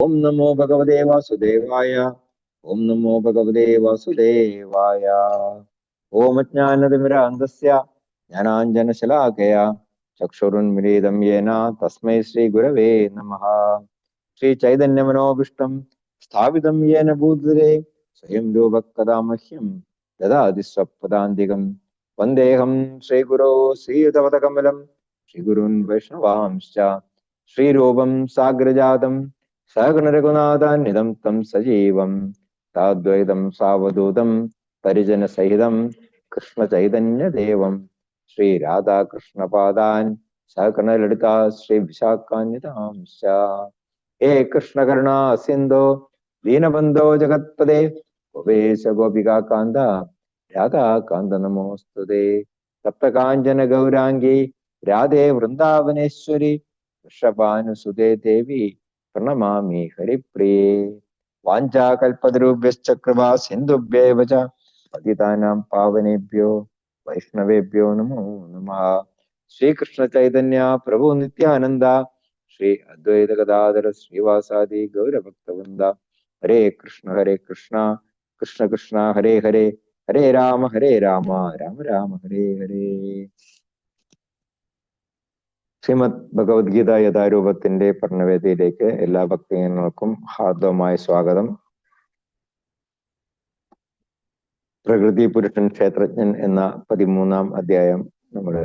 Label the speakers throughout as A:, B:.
A: ഓം നമോ ഭഗവതേ വാസുദേവായ. ഓം നമോ ഭഗവതേ വാസുദേവായ. ഓം അജ്ഞാനതിമിരാന്ധസ്യ ജ്ഞാനാഞ്ജനശലാകയ ചക്ഷുരുന്മിലിതം യേന തസ്മൈ ശ്രീ ഗുരവേ നമഃ. ശ്രീ ചൈതന്യമനോഭീഷ്ടം സ്ഥാപിതം യേന ഭൂതലേ സ്വയം രൂപ കഥാ മഹ്യം ദദാതി സ്വപദാന്തികം. വന്ദേഹം ശ്രീഗുരോ ശ്രീയുതപദകമലം ശ്രീഗുരുൻ വൈഷ്ണവാംശ്ച ശ്രീരൂപം സാഗ്രജാതം സഹഗണരഘുനാഥാന്വിതം തം സജീവം സാദ്വൈതം സാവധൂതം പരിജനസഹിതം കൃഷ്ണ ചൈതന്യദേവം ശ്രീരാധാകൃഷ്ണപാദാൻ സഹകർണലളിതാ ശ്രീ വിശാഖാന്വിതാംശ്ച. ഹേ കൃഷ്ണ കരുണാ സിന്ധോ ദീനബന്ധോ ജഗത്പദേ ഗോപേശ ഗോപികാന്ത രാധാകാന്ത നമോസ്തുതേ. സപ്തകാഞ്ചന ഗൗരാംഗി രാധേ വൃന്ദാവനേശ്വരി വൃഷഭാനുസുതേ ദേവി പ്രണമാമി ഹരിപ്രിയേ. വാഞ്ചാകൽപതരുഭ്യശ്ച കൃപാ സിന്ധുഭ്യേവ ച പതിതാനാം പാവനേഭ്യോ വൈഷ്ണവേഭ്യോ നമോ നമഃ. ശ്രീകൃഷ്ണ ചൈതന്യ പ്രഭു നിത്യാനന്ദ ശ്രീ അദ്വൈത ഗദാധര ശ്രീവാസാദി ഗൗരഭക്തവൃന്ദ. ഹരേ കൃഷ്ണ കൃഷ്ണ കൃഷ്ണ ഹരേ ഹരേ, ഹരേ രാമ രാമ രാമ ഹരേ ഹരേ. ശ്രീമദ് ഭഗവത്ഗീത യഥാരൂപത്തിന്റെ പഠനവേദിയിലേക്ക് എല്ലാ ഭക്തജനങ്ങൾക്കും ഹാർദവമായ സ്വാഗതം. പ്രകൃതി പുരുഷൻ ക്ഷേത്രജ്ഞൻ എന്ന 13-ാം അധ്യായം നമ്മൾ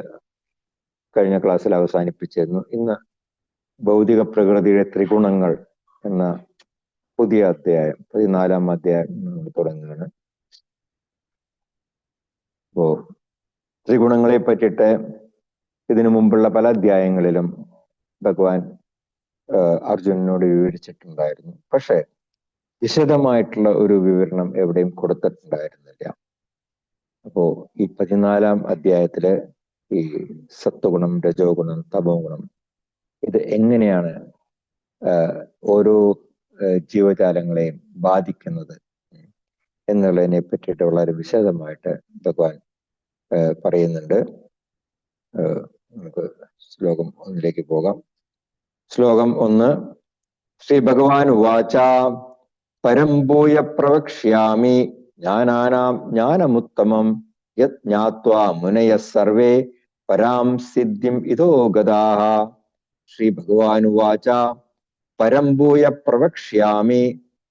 A: കഴിഞ്ഞ ക്ലാസ്സിൽ അവസാനിപ്പിച്ചിരുന്നു. ഇന്ന് ഭൗതിക പ്രകൃതിയുടെ ത്രിഗുണങ്ങൾ എന്ന പുതിയ അധ്യായം 14-ാം അധ്യായം നമ്മൾ തുടങ്ങുകയാണ്. അപ്പോ ത്രിഗുണങ്ങളെ പറ്റിയിട്ട് ഇതിനു മുമ്പുള്ള പല അധ്യായങ്ങളിലും ഭഗവാൻ അർജുനനോട് വിവരിച്ചിട്ടുണ്ടായിരുന്നു. പക്ഷെ വിശദമായിട്ടുള്ള ഒരു വിവരണം എവിടെയും കൊടുത്തിട്ടുണ്ടായിരുന്നില്ല. അപ്പോ ഈ 14-ാം അധ്യായത്തില് ഈ സത്വഗുണം, രജോ ഗുണം, തമോ ഗുണം ഇത് എങ്ങനെയാണ് ഓരോ ജീവജാലങ്ങളെയും ബാധിക്കുന്നത് എന്നുള്ളതിനെ പറ്റിയിട്ട് വളരെ വിശദമായിട്ട് ഭഗവാൻ പറയുന്നുണ്ട്. നമുക്ക് ശ്ലോകം 1 പോകാം. ശ്ലോകം 1. ശ്രീ ഭഗവാൻ ഉവാച പരം ഭൂയ പ്രവക്ഷ്യാമി ജ്ഞാനാനാം ജ്ഞാനമുത്തമം യത് ജ്ഞാത്വാ മുനയഃ സർവേ പരാം സിദ്ധിം ഇതോ ഗതാഃ. ശ്രീ ഭഗവാൻ ഉവാച പരം ഭൂയ പ്രവക്ഷ്യാമി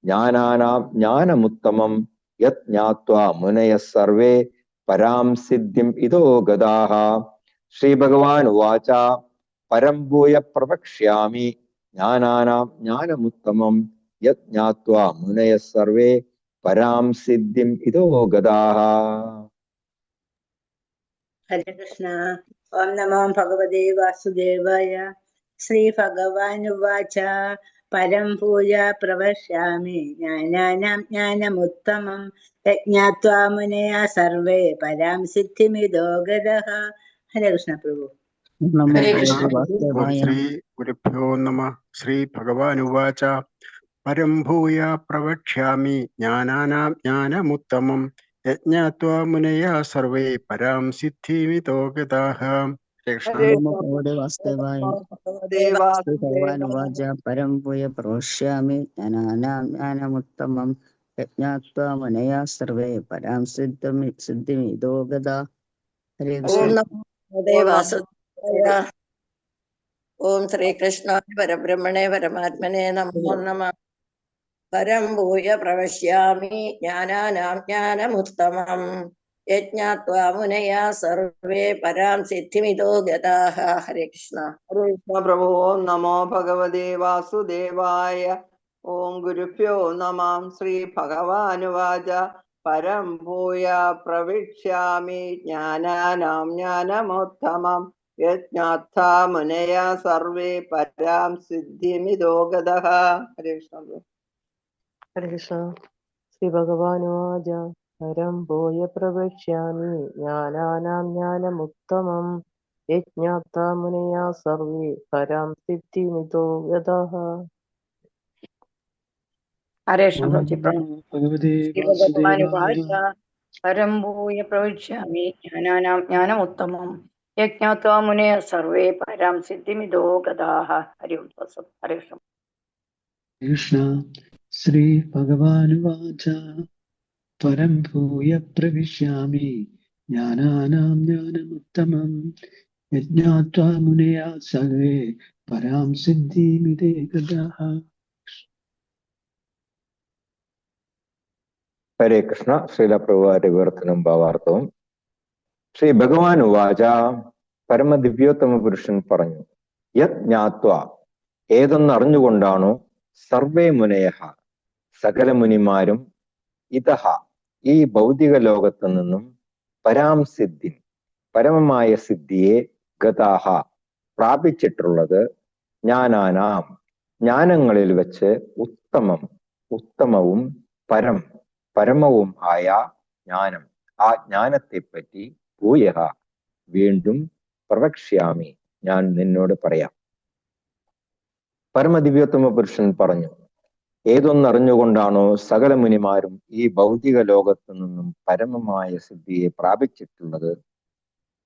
A: ജ്ഞാനാനാം ജ്ഞാനമുത്തമം യത് ജ്ഞാത്വാ മുനയഃ സർവേ പരാം സിദ്ധിം ഇതോ ഗതാഃ. ശ്രീ ഭഗവാൻ ഉവാച പരം ഭൂയ പ്രവക്ഷ്യാമി ജ്ഞാനാനാം ജ്ഞാനമുത്തമം യത് ജ്ഞാത്വാ മുനയഃ സർവേ പരാം സിദ്ധിം ഇതോ ഗതാഃ.
B: ഹരേ കൃഷ്ണ. ഓം നമോ ഭഗവതേ വാസുദേവായ. ശ്രീ ഭഗവാൻ ഉവാച പരം ഭൂയ പ്രവക്ഷ്യാമി ജ്ഞാനാനാം ജ്ഞാനമുത്തമം യജ്ഞാത്വാ മുനയഃ സർവേ പരാം സിദ്ധിമിതോ ഗതഃ. ഹരേ കൃഷ്ണ പ്രഭു.
C: ശ്രീ ഗുരുഭ്യോ നമഃ. ശ്രീ ഭഗവാൻ ഉവാച പരം ഭൂയ പ്രവക്ഷ്യാമി ജ്ഞാനാനാം ജ്ഞാനമുത്തമം യജ്ഞാത്വാ മുനയഃ സർവേ പരാം സിദ്ധിമിതോ ഗതാഃ.
D: പരം ഭൂയ പ്രവക്ഷ്യാമി ജ്ഞാനാനാം ജ്ഞാനമുത്തമം യജ്ഞാത്വാ മുനയഃ സർവേ പരാം സിദ്ധിമിതോ ഗതാഃ. ഹരേ കൃഷ്ണ.
E: ഓം ശ്രീകൃഷ്ണായ പരബ്രഹ്മണേ പരമാത്മനേ നമോ നമഃ. പരം ഭൂയ പ്രവക്ഷ്യാമി ജ്ഞാനാനാം ജ്ഞാനമുത്തമം യജ്ഞാത്വാ മുനയഃ സർവേ പരാം സിദ്ധിമിതോ ഗതാഃ. ഹരേ കൃഷ്ണ.
F: ഹരേ കൃഷ്ണ പ്രഭു. ഓം നമോ ഭഗവതേ വാസുദേവായ. ഓം ഗുരുഭ്യോ നമഃ. ശ്രീ ഭഗവാനുവാച പരം ഭൂയ പ്രവക്ഷ്യാമി ജ്ഞാനാനാം ജ്ഞാനമുത്തമം യജ്ഞാത്വാ മുനയഃ സർവേ പരാം സിദ്ധിമിതോ ഗതഃ. ഹരേ കൃഷ്ണ.
G: ഹരേ കൃഷ്ണ. ശ്രീ ഭഗവാനുവാച പരം ഭൂയ പ്രവക്ഷ്യാമി ജ്ഞാനാനാം ജ്ഞാനമുത്തമം യജ്ഞാത്വാ മുനയഃ സർവേ പരാം സിദ്ധിമിതോ ഗതഃ.
H: ഹരേ കൃഷ്ണ. പരം ഭൂയ പ്രവക്ഷ്യാമി ജ്ഞാനാനാം ജ്ഞാനമുത്തമം യജ്ഞാത്വാ മുനയഃ സർവേ പരാം സിദ്ധിമിതോ ഗതാഃ. ഹരി ഓം. ഹരേ കൃഷ്ണ.
I: കൃഷ്ണ ശ്രീ ഭഗവാനുവാച പരം ഭൂയ പ്രവിശ്യാമി ജ്ഞാനാനാം ജ്ഞാനമുത്തമം യജ്ഞാത്വാ മുനയാ സർവേ പരാം സിദ്ധിമിതേ ഗതാഃ.
A: ഹരേ കൃഷ്ണ. ശ്രീല പ്രഭുവാന്റെ വിവർത്തനം ഭാവാർത്ഥവും. ശ്രീ ഭഗവാൻ ഉവാച, പരമദിവ്യോത്തമ പുരുഷൻ പറഞ്ഞു, യത് ജ്ഞാത്വ, ഏതെന്നറിഞ്ഞുകൊണ്ടാണോ, സർവേ മുനയഃ, സകല മുനിമാരും, ഇതഹ, ഈ ഭൗതിക ലോകത്തു നിന്നും, പരാം സിദ്ധി, പരമമായ സിദ്ധിയെ, ഗതാഹ, പ്രാപിച്ചിട്ടുള്ളത്, ജ്ഞാനാനാം, ജ്ഞാനങ്ങളിൽ വെച്ച്, ഉത്തമം, ഉത്തമവും, പരം, പരമവും ആയ ജ്ഞാനം, ആ ജ്ഞാനത്തെപ്പറ്റി, ഭൂയഃ, വീണ്ടും, പ്രവക്ഷ്യാമി, ഞാൻ നിന്നോട് പറയാം. പരമദിവ്യോത്തമ പുരുഷൻ പറഞ്ഞു, ഏതൊന്നറിഞ്ഞുകൊണ്ടാണോ സകല മുനിമാരും ഈ ഭൗതിക ലോകത്തു നിന്നും പരമമായ സിദ്ധിയെ പ്രാപിച്ചിട്ടുള്ളത്,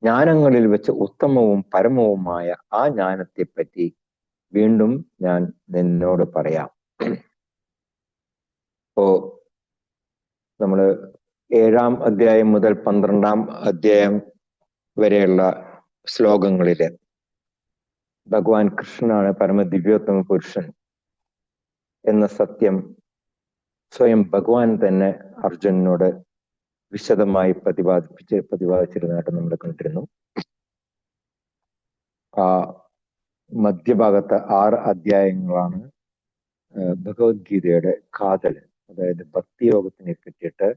A: ജ്ഞാനങ്ങളിൽ വെച്ച് ഉത്തമവും പരമവുമായ ആ ജ്ഞാനത്തെപ്പറ്റി വീണ്ടും ഞാൻ നിന്നോട് പറയാം. ഇപ്പോ നമ്മള് 7-ാം അധ്യായം മുതൽ 12-ാം അധ്യായം വരെയുള്ള ശ്ലോകങ്ങളില് ഭഗവാൻ കൃഷ്ണനാണ് പരമദിവ്യോത്തമ പുരുഷൻ എന്ന സത്യം സ്വയം ഭഗവാൻ തന്നെ അർജുനനോട് വിശദമായി പ്രതിപാദിച്ചിരുന്നതായിട്ട് നമ്മൾ കണ്ടിരുന്നു. ആ മധ്യഭാഗത്ത് 6 അധ്യായങ്ങളാണ് ഭഗവത്ഗീതയുടെ കാതൽ, അതായത് ഭക്തിയോഗത്തിനെ പറ്റിയിട്ട്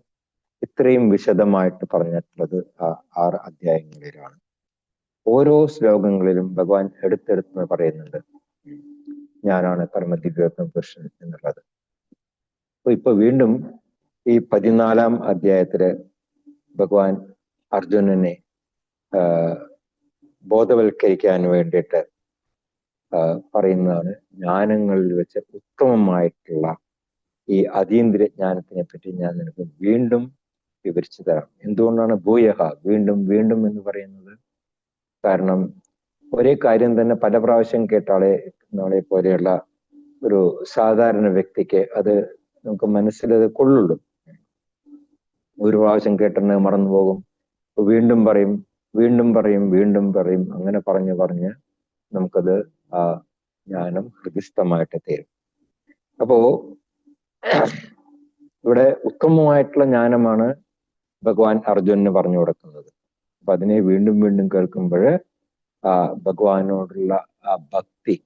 A: ഇത്രയും വിശദമായിട്ട് പറഞ്ഞിട്ടുള്ളത് ആ 6 അധ്യായങ്ങളിലാണ്. ഓരോ ശ്ലോകങ്ങളിലും ഭഗവാൻ എടുത്തെടുത്ത് പറയുന്നുണ്ട്, ഞാനാണ് പരമദിവ്യോത്തമ പുരുഷൻ എന്നുള്ളത്. അപ്പൊ ഇപ്പൊ വീണ്ടും ഈ 14-ാം അധ്യായത്തില് ഭഗവാൻ അർജുനനെ ബോധവൽക്കരിക്കാൻ വേണ്ടിയിട്ട് പറയുന്നതാണ്, ജ്ഞാനങ്ങളിൽ വെച്ച് ഉത്തമമായിട്ടുള്ള ഈ അതീന്ദ്രിയ ജ്ഞാനത്തിനെ പറ്റി ഞാൻ നിനക്ക് വീണ്ടും വിവരിച്ചു തരാം. എന്തുകൊണ്ടാണ് ഭൂയഹ, വീണ്ടും വീണ്ടും എന്ന് പറയുന്നത്? കാരണം ഒരേ കാര്യം തന്നെ പല പ്രാവശ്യം കേട്ടാളെ നമ്മളെ പോലെയുള്ള ഒരു സാധാരണ വ്യക്തിക്ക് അത് നമുക്ക് മനസ്സിലത് കൊള്ളുള്ളൂ. ഒരു പ്രാവശ്യം കേട്ടെന്ന് മറന്നു പോകും, വീണ്ടും പറയും, വീണ്ടും പറയും, വീണ്ടും പറയും, അങ്ങനെ പറഞ്ഞ് നമുക്കത് ആ ജ്ഞാനം ഹൃദിസ്ഥമായിട്ട് തീരും. അപ്പോ ഇവിടെ ഉത്തമമായിട്ടുള്ള ജ്ഞാനമാണ് ഭഗവാൻ അർജുനന് പറഞ്ഞു കൊടുക്കുന്നത്. അപ്പൊ അതിനെ വീണ്ടും വീണ്ടും കേൾക്കുമ്പോൾ ആ ഭഗവാനോടുള്ള ആ ഭക്തി,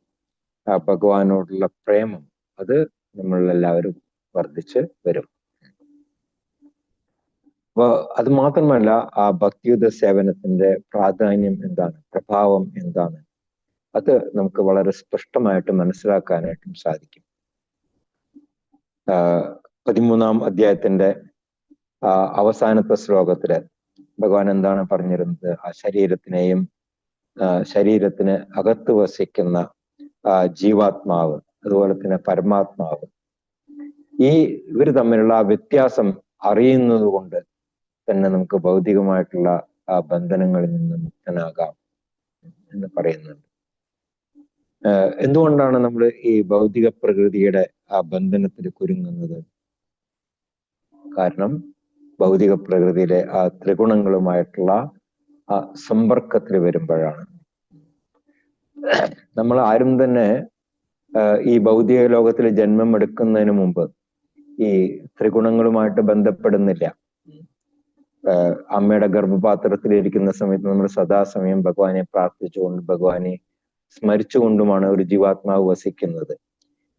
A: ആ ഭഗവാനോടുള്ള പ്രേമം, അത് നമ്മളെല്ലാവരും വർദ്ധിച്ച് വരും. അപ്പൊ അത് മാത്രമല്ല, ആ ഭക്തിയുത സേവനത്തിന്റെ പ്രാധാന്യം എന്താണ്, പ്രഭാവം എന്താണ്, അത് നമുക്ക് വളരെ സ്പഷ്ടമായിട്ട് മനസ്സിലാക്കാനായിട്ടും സാധിക്കും. 13-ാം അധ്യായത്തിന്റെ അവസാനത്തെ ശ്ലോകത്തില് ഭഗവാൻ എന്താണ് പറഞ്ഞിരുന്നത്? ആ ശരീരത്തിനെയും ശരീരത്തിന് അകത്ത് വസിക്കുന്ന ജീവാത്മാവ്, അതുപോലെ തന്നെ പരമാത്മാവ്, ഇവർ തമ്മിലുള്ള ആ വ്യത്യാസം അറിയുന്നത് കൊണ്ട് തന്നെ നമുക്ക് ഭൗതികമായിട്ടുള്ള ആ ബന്ധനങ്ങളിൽ നിന്ന് മുക്തനാകാം എന്ന് പറയുന്നുണ്ട്. എന്തുകൊണ്ടാണ് നമ്മൾ ഈ ഭൗതിക പ്രകൃതിയുടെ ആ ബന്ധനത്തിൽ കുരുങ്ങുന്നത്? കാരണം ഭൗതിക പ്രകൃതിയിലെ ആ ത്രിഗുണങ്ങളുമായിട്ടുള്ള ആ സമ്പർക്കത്തിൽ വരുമ്പോഴാണ്. നമ്മൾ ആരും തന്നെ ഈ ഭൗതിക ലോകത്തിൽ ജന്മം എടുക്കുന്നതിന് മുമ്പ് ഈ ത്രിഗുണങ്ങളുമായിട്ട് ബന്ധപ്പെടുന്നില്ല. അമ്മയുടെ ഗർഭപാത്രത്തിലിരിക്കുന്ന സമയത്ത് നമ്മൾ സദാസമയം ഭഗവാനെ പ്രാർത്ഥിച്ചുകൊണ്ട്, ഭഗവാനെ സ്മരിച്ചുകൊണ്ടുമാണ് ഒരു ജീവാത്മാവ് വസിക്കുന്നത്.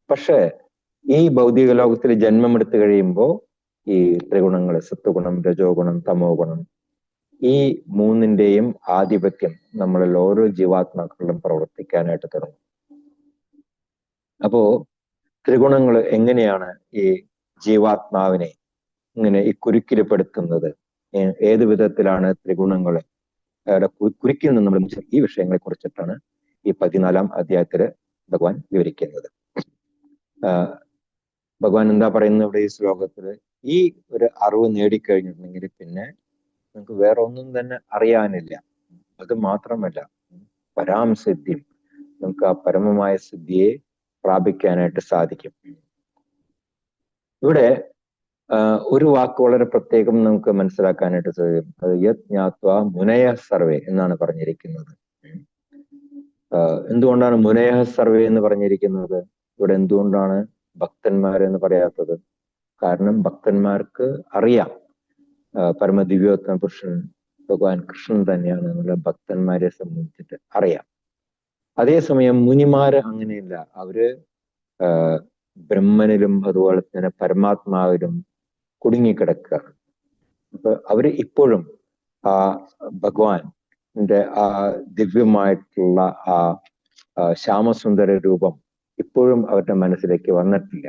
A: പക്ഷെ ഈ ഭൗതിക ലോകത്തിൽ ജന്മമെടുത്തു കഴിയുമ്പോൾ ഈ ത്രിഗുണങ്ങൾ, സത്വഗുണം, രജോ ഗുണം, തമോ ഗുണം, ഈ മൂന്നിന്റെയും ആധിപത്യം നമ്മളിൽ ഓരോ ജീവാത്മാക്കളിലും പ്രവർത്തിക്കാനായിട്ട് തുടങ്ങും. അപ്പോ ത്രിഗുണങ്ങൾ എങ്ങനെയാണ് ഈ ജീവാത്മാവിനെ ഇങ്ങനെ ഈ കുരുക്കിൽപ്പെടുത്തുന്നത്, ഏത് വിധത്തിലാണ് ത്രിഗുണങ്ങളെ കുരുക്കിൽ നിന്ന് നമ്മൾ ഈ വിഷയങ്ങളെ കുറിച്ചിട്ടാണ് ഈ 14-ാം അധ്യായത്തില് ഭഗവാൻ വിവരിക്കുന്നത്. ഭഗവാൻ എന്താ പറയുന്നത് ഇവിടെ ഈ ശ്ലോകത്തില്? ഈ ഒരു അറിവ് നേടിക്കഴിഞ്ഞിട്ടുണ്ടെങ്കിൽ പിന്നെ നമുക്ക് വേറെ ഒന്നും തന്നെ അറിയാനില്ല. അത് മാത്രമല്ല, പരാം സിദ്ധി, നമുക്ക് ആ പരമമായ സിദ്ധിയെ പ്രാപിക്കാനായിട്ട് സാധിക്കും. ഇവിടെ ഒരു വാക്ക് വളരെ പ്രത്യേകം നമുക്ക് മനസ്സിലാക്കാനായിട്ട് സാധിക്കും. അത് യത് ജ്ഞാത്വാ മുനയ സർവേ എന്നാണ് പറഞ്ഞിരിക്കുന്നത്. എന്തുകൊണ്ടാണ് മുനയ സർവേ എന്ന് പറഞ്ഞിരിക്കുന്നത്? ഇവിടെ എന്തുകൊണ്ടാണ് ഭക്തന്മാരെന്ന് പറയാത്തത്? കാരണം ഭക്തന്മാർക്ക് അറിയാം പരമദിവ്യോത്തമ പുരുഷൻ ഭഗവാൻ കൃഷ്ണൻ തന്നെയാണ് എന്നുള്ള ഭക്തന്മാരെ സംബന്ധിച്ചിട്ട് അറിയാം. അതേസമയം മുനിമാര് അങ്ങനെയില്ല. അവര് ബ്രഹ്മനിലും അതുപോലെ തന്നെ പരമാത്മാവിലും കുടുങ്ങിക്കിടക്കുകയാണ്. അപ്പൊ അവര് ഇപ്പോഴും ആ ഭഗവാന്റെ ആ ദിവ്യമായിട്ടുള്ള ആ ശ്യാമസുന്ദര രൂപം ഇപ്പോഴും അവരുടെ മനസ്സിലേക്ക് വന്നിട്ടില്ല.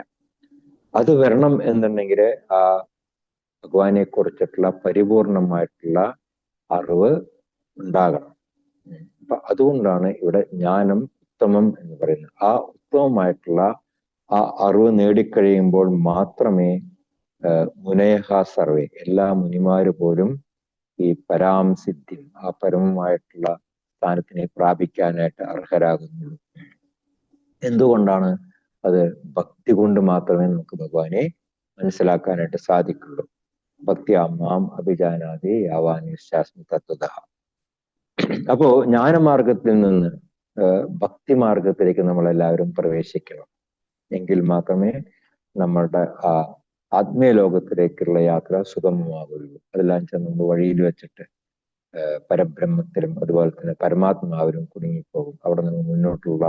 A: അത് വരണം എന്നുണ്ടെങ്കിൽ ആ ഭഗവാനെ കുറിച്ചിട്ടുള്ള പരിപൂർണമായിട്ടുള്ള അറിവ് ഉണ്ടാകണം. അപ്പൊ അതുകൊണ്ടാണ് ഇവിടെ ജ്ഞാനം ഉത്തമം എന്ന് പറയുന്നത്. ആ ഉത്തമമായിട്ടുള്ള ആ അറിവ് നേടിക്കഴിയുമ്പോൾ മാത്രമേ മുനയഹ സർവേ, എല്ലാ മുനിമാര് പോലും ഈ പരാംസിദ്ധി, ആ പരമമായിട്ടുള്ള സ്ഥാനത്തിനെ പ്രാപിക്കാനായിട്ട് അർഹരാകുന്നുള്ളൂ. എന്തുകൊണ്ടാണ്? അത് ഭക്തി കൊണ്ട് മാത്രമേ നമുക്ക് ഭഗവാനെ മനസ്സിലാക്കാനായിട്ട് സാധിക്കുള്ളൂ. ഭക്തിയാമാം അഭിജാനാതി യാവാനിശ്വാസ്മി തത്വത. അപ്പോ ജ്ഞാനമാർഗത്തിൽ നിന്ന് ഭക്തി മാർഗത്തിലേക്ക് നമ്മളെല്ലാവരും പ്രവേശിക്കണം. എങ്കിൽ മാത്രമേ നമ്മളുടെ ആ ആത്മീയ ലോകത്തിലേക്കുള്ള യാത്ര സുഗമമാവുള്ളൂ. അതെല്ലാം നമ്മൾ വഴിയിൽ വെച്ചിട്ട് പരബ്രഹ്മത്തിലും അതുപോലെ തന്നെ പരമാത്മാവിലും കുടുങ്ങിപ്പോകും. അവിടെ നിന്ന് മുന്നോട്ടുള്ള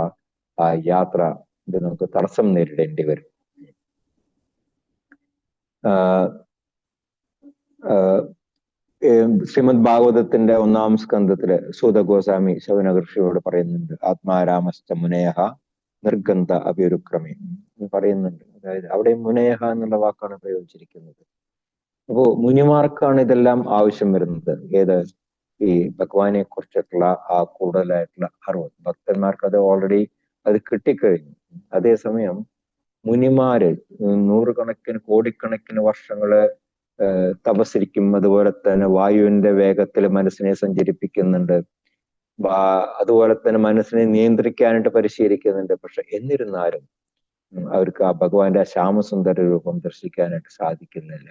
A: ആ യാത്ര ഇത് നമുക്ക് തടസ്സം നേരിടേണ്ടി വരും. ശ്രീമദ് ഭാഗവതത്തിന്റെ 1-ാം സ്കന്ധത്തില് സൂത ഗോസ്വാമി ശൗനകർഷിയോട് പറയുന്നുണ്ട്, ആത്മാരാമശ്ച മുനയഹ നിർഗന്ധ അഭിരുക്രമേ എന്ന് പറയുന്നുണ്ട്. അതായത് അവിടെ മുനയഹ എന്നുള്ള വാക്കാണ് പ്രയോഗിച്ചിരിക്കുന്നത്. അപ്പോ മുനിമാർക്കാണ് ഇതെല്ലാം ആവശ്യം വരുന്നത്. ഏത്? ഈ ഭഗവാനെ കുറിച്ചിട്ടുള്ള ആ കൂടുതലായിട്ടുള്ള അറിവ്. ഭക്തന്മാർക്ക് അത് ഓൾറെഡി അത് കിട്ടിക്കഴിഞ്ഞു. അതേസമയം മുനിമാര് നൂറുകണക്കിന് കോടിക്കണക്കിന് വർഷങ്ങള് തപസ്സിരിക്കും. അതുപോലെ തന്നെ വായുവിന്റെ വേഗത്തിൽ മനസ്സിനെ സഞ്ചരിപ്പിക്കുന്നുണ്ട്. അതുപോലെ തന്നെ മനസ്സിനെ നിയന്ത്രിക്കാനായിട്ട് പരിശീലിക്കുന്നുണ്ട്. പക്ഷെ എന്നിരുന്നാലും അവർക്ക് ആ ഭഗവാന്റെ ആ ശ്യാമസുന്ദര രൂപം ദർശിക്കാനായിട്ട് സാധിക്കുന്നില്ല.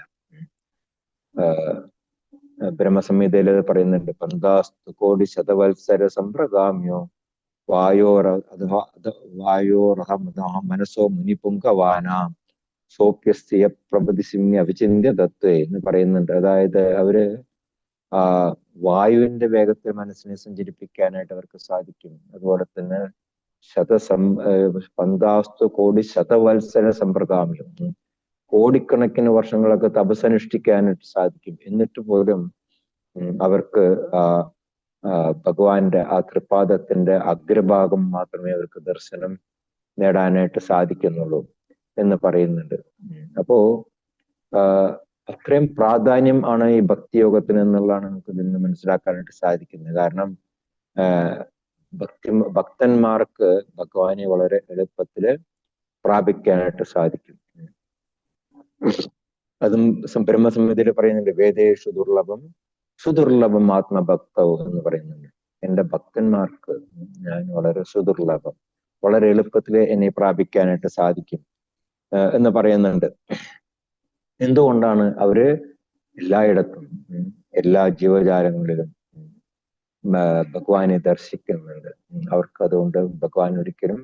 A: ബ്രഹ്മസംഹിതയിൽ പറയുന്നുണ്ട്, പന്താസ്തു കോടി ശതവത്സര സമ്പ്രഗാമ്യോ മനസ്സോ മുനിപുങ്കവാനാം സോപ്യസ്യ പ്രഭൃതിസിമ്യ അവിചിന്യ തത്വേ എന്ന് പറയുന്നുണ്ട്. അതായത് അവര് വായുവിന്റെ വേഗത്തിൽ മനസ്സിനെ സഞ്ചരിപ്പിക്കാനായിട്ട് അവർക്ക് സാധിക്കും. അതുപോലെ തന്നെ പന്താസ്തു കോടി ശതവത്സര സമ്പ്രഗാമ്യം, കോടിക്കണക്കിന് വർഷങ്ങളൊക്കെ തപസ്സനുഷ്ഠിക്കാനായിട്ട് സാധിക്കും. എന്നിട്ട് പോലും അവർക്ക് ഭഗവാന്റെ ആ തൃപാദത്തിന്റെ അഗ്രഭാഗം മാത്രമേ അവർക്ക് ദർശനം നേടാനായിട്ട് സാധിക്കുന്നുള്ളൂ എന്ന് പറയുന്നുണ്ട്. അപ്പോ അത്രയും പ്രാധാന്യം ആണ് ഈ ഭക്തിയോഗത്തിന് എന്നുള്ളതാണ് നമുക്ക് ഇതിൽ നിന്ന് മനസ്സിലാക്കാനായിട്ട് സാധിക്കുന്നത്. കാരണം ഭക്തന്മാർക്ക് ഭഗവാനെ വളരെ എളുപ്പത്തില് പ്രാപിക്കാനായിട്ട് സാധിക്കും. അതും ബ്രഹ്മസംഹിതയിൽ പറയുന്നുണ്ട്, വേദേഷു ദുർലഭം സുദുർലഭം ആത്മഭക്തവും എന്ന് പറയുന്നുണ്ട്. എൻ്റെ ഭക്തന്മാർക്ക് ഞാൻ വളരെ സുദുർലഭം, വളരെ എളുപ്പത്തിൽ എന്നെ പ്രാപിക്കാനായിട്ട് സാധിക്കും എന്ന് പറയുന്നുണ്ട്. എന്തുകൊണ്ടാണ്? അവര് എല്ലായിടത്തും എല്ലാ ജീവജാലങ്ങളിലും ഭഗവാനെ ദർശിക്കുന്നുണ്ട്. അവർക്ക് അതുകൊണ്ട് ഭഗവാൻ ഒരിക്കലും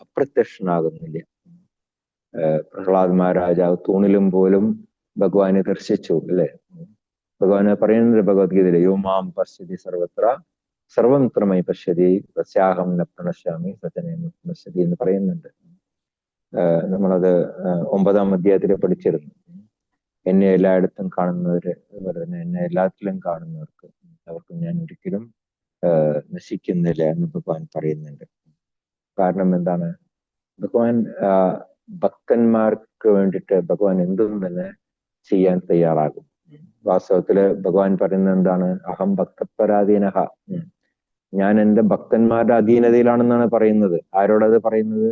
A: അപ്രത്യക്ഷനാകുന്നില്ല. പ്രഹ്ലാദ് മഹാരാജാവ് തൂണിലും പോലും ഭഗവാനെ ദർശിച്ചു, അല്ലെ? ഭഗവാന് പറയുന്നത് ഭഗവത്ഗീതയിലെ, യോ മാം പശ്യതി സർവത്ര സർവം ത്രമൈ പശ്യതി തസ്യാഹം ന പ്രണശ്യാമി സജനേ പശ്യതി എന്ന് പറയുന്നുണ്ട്. നമ്മളത് 9-ാം അധ്യായത്തിൽ പഠിച്ചിരുന്നു. എന്നെ എല്ലായിടത്തും കാണുന്നവര്, അതുപോലെ തന്നെ എന്നെ എല്ലാത്തിലും കാണുന്നവർക്ക് അവർക്ക് ഞാൻ ഒരിക്കലും നശിക്കുന്നില്ല എന്ന് ഭഗവാൻ പറയുന്നുണ്ട്. കാരണം എന്താണ്? ഭഗവാൻ ഭക്തന്മാർക്ക് വേണ്ടിയിട്ട് ഭഗവാൻ എന്തും തന്നെ ചെയ്യാൻ തയ്യാറാകും. വാസ്തവത്തില് ഭഗവാൻ പറയുന്നത് എന്താണ്? അഹം ഭക്തപരാധീനഹ, ഞാൻ എൻ്റെ ഭക്തന്മാരുടെ അധീനതയിലാണെന്നാണ് പറയുന്നത്. ആരോടത് പറയുന്നത്?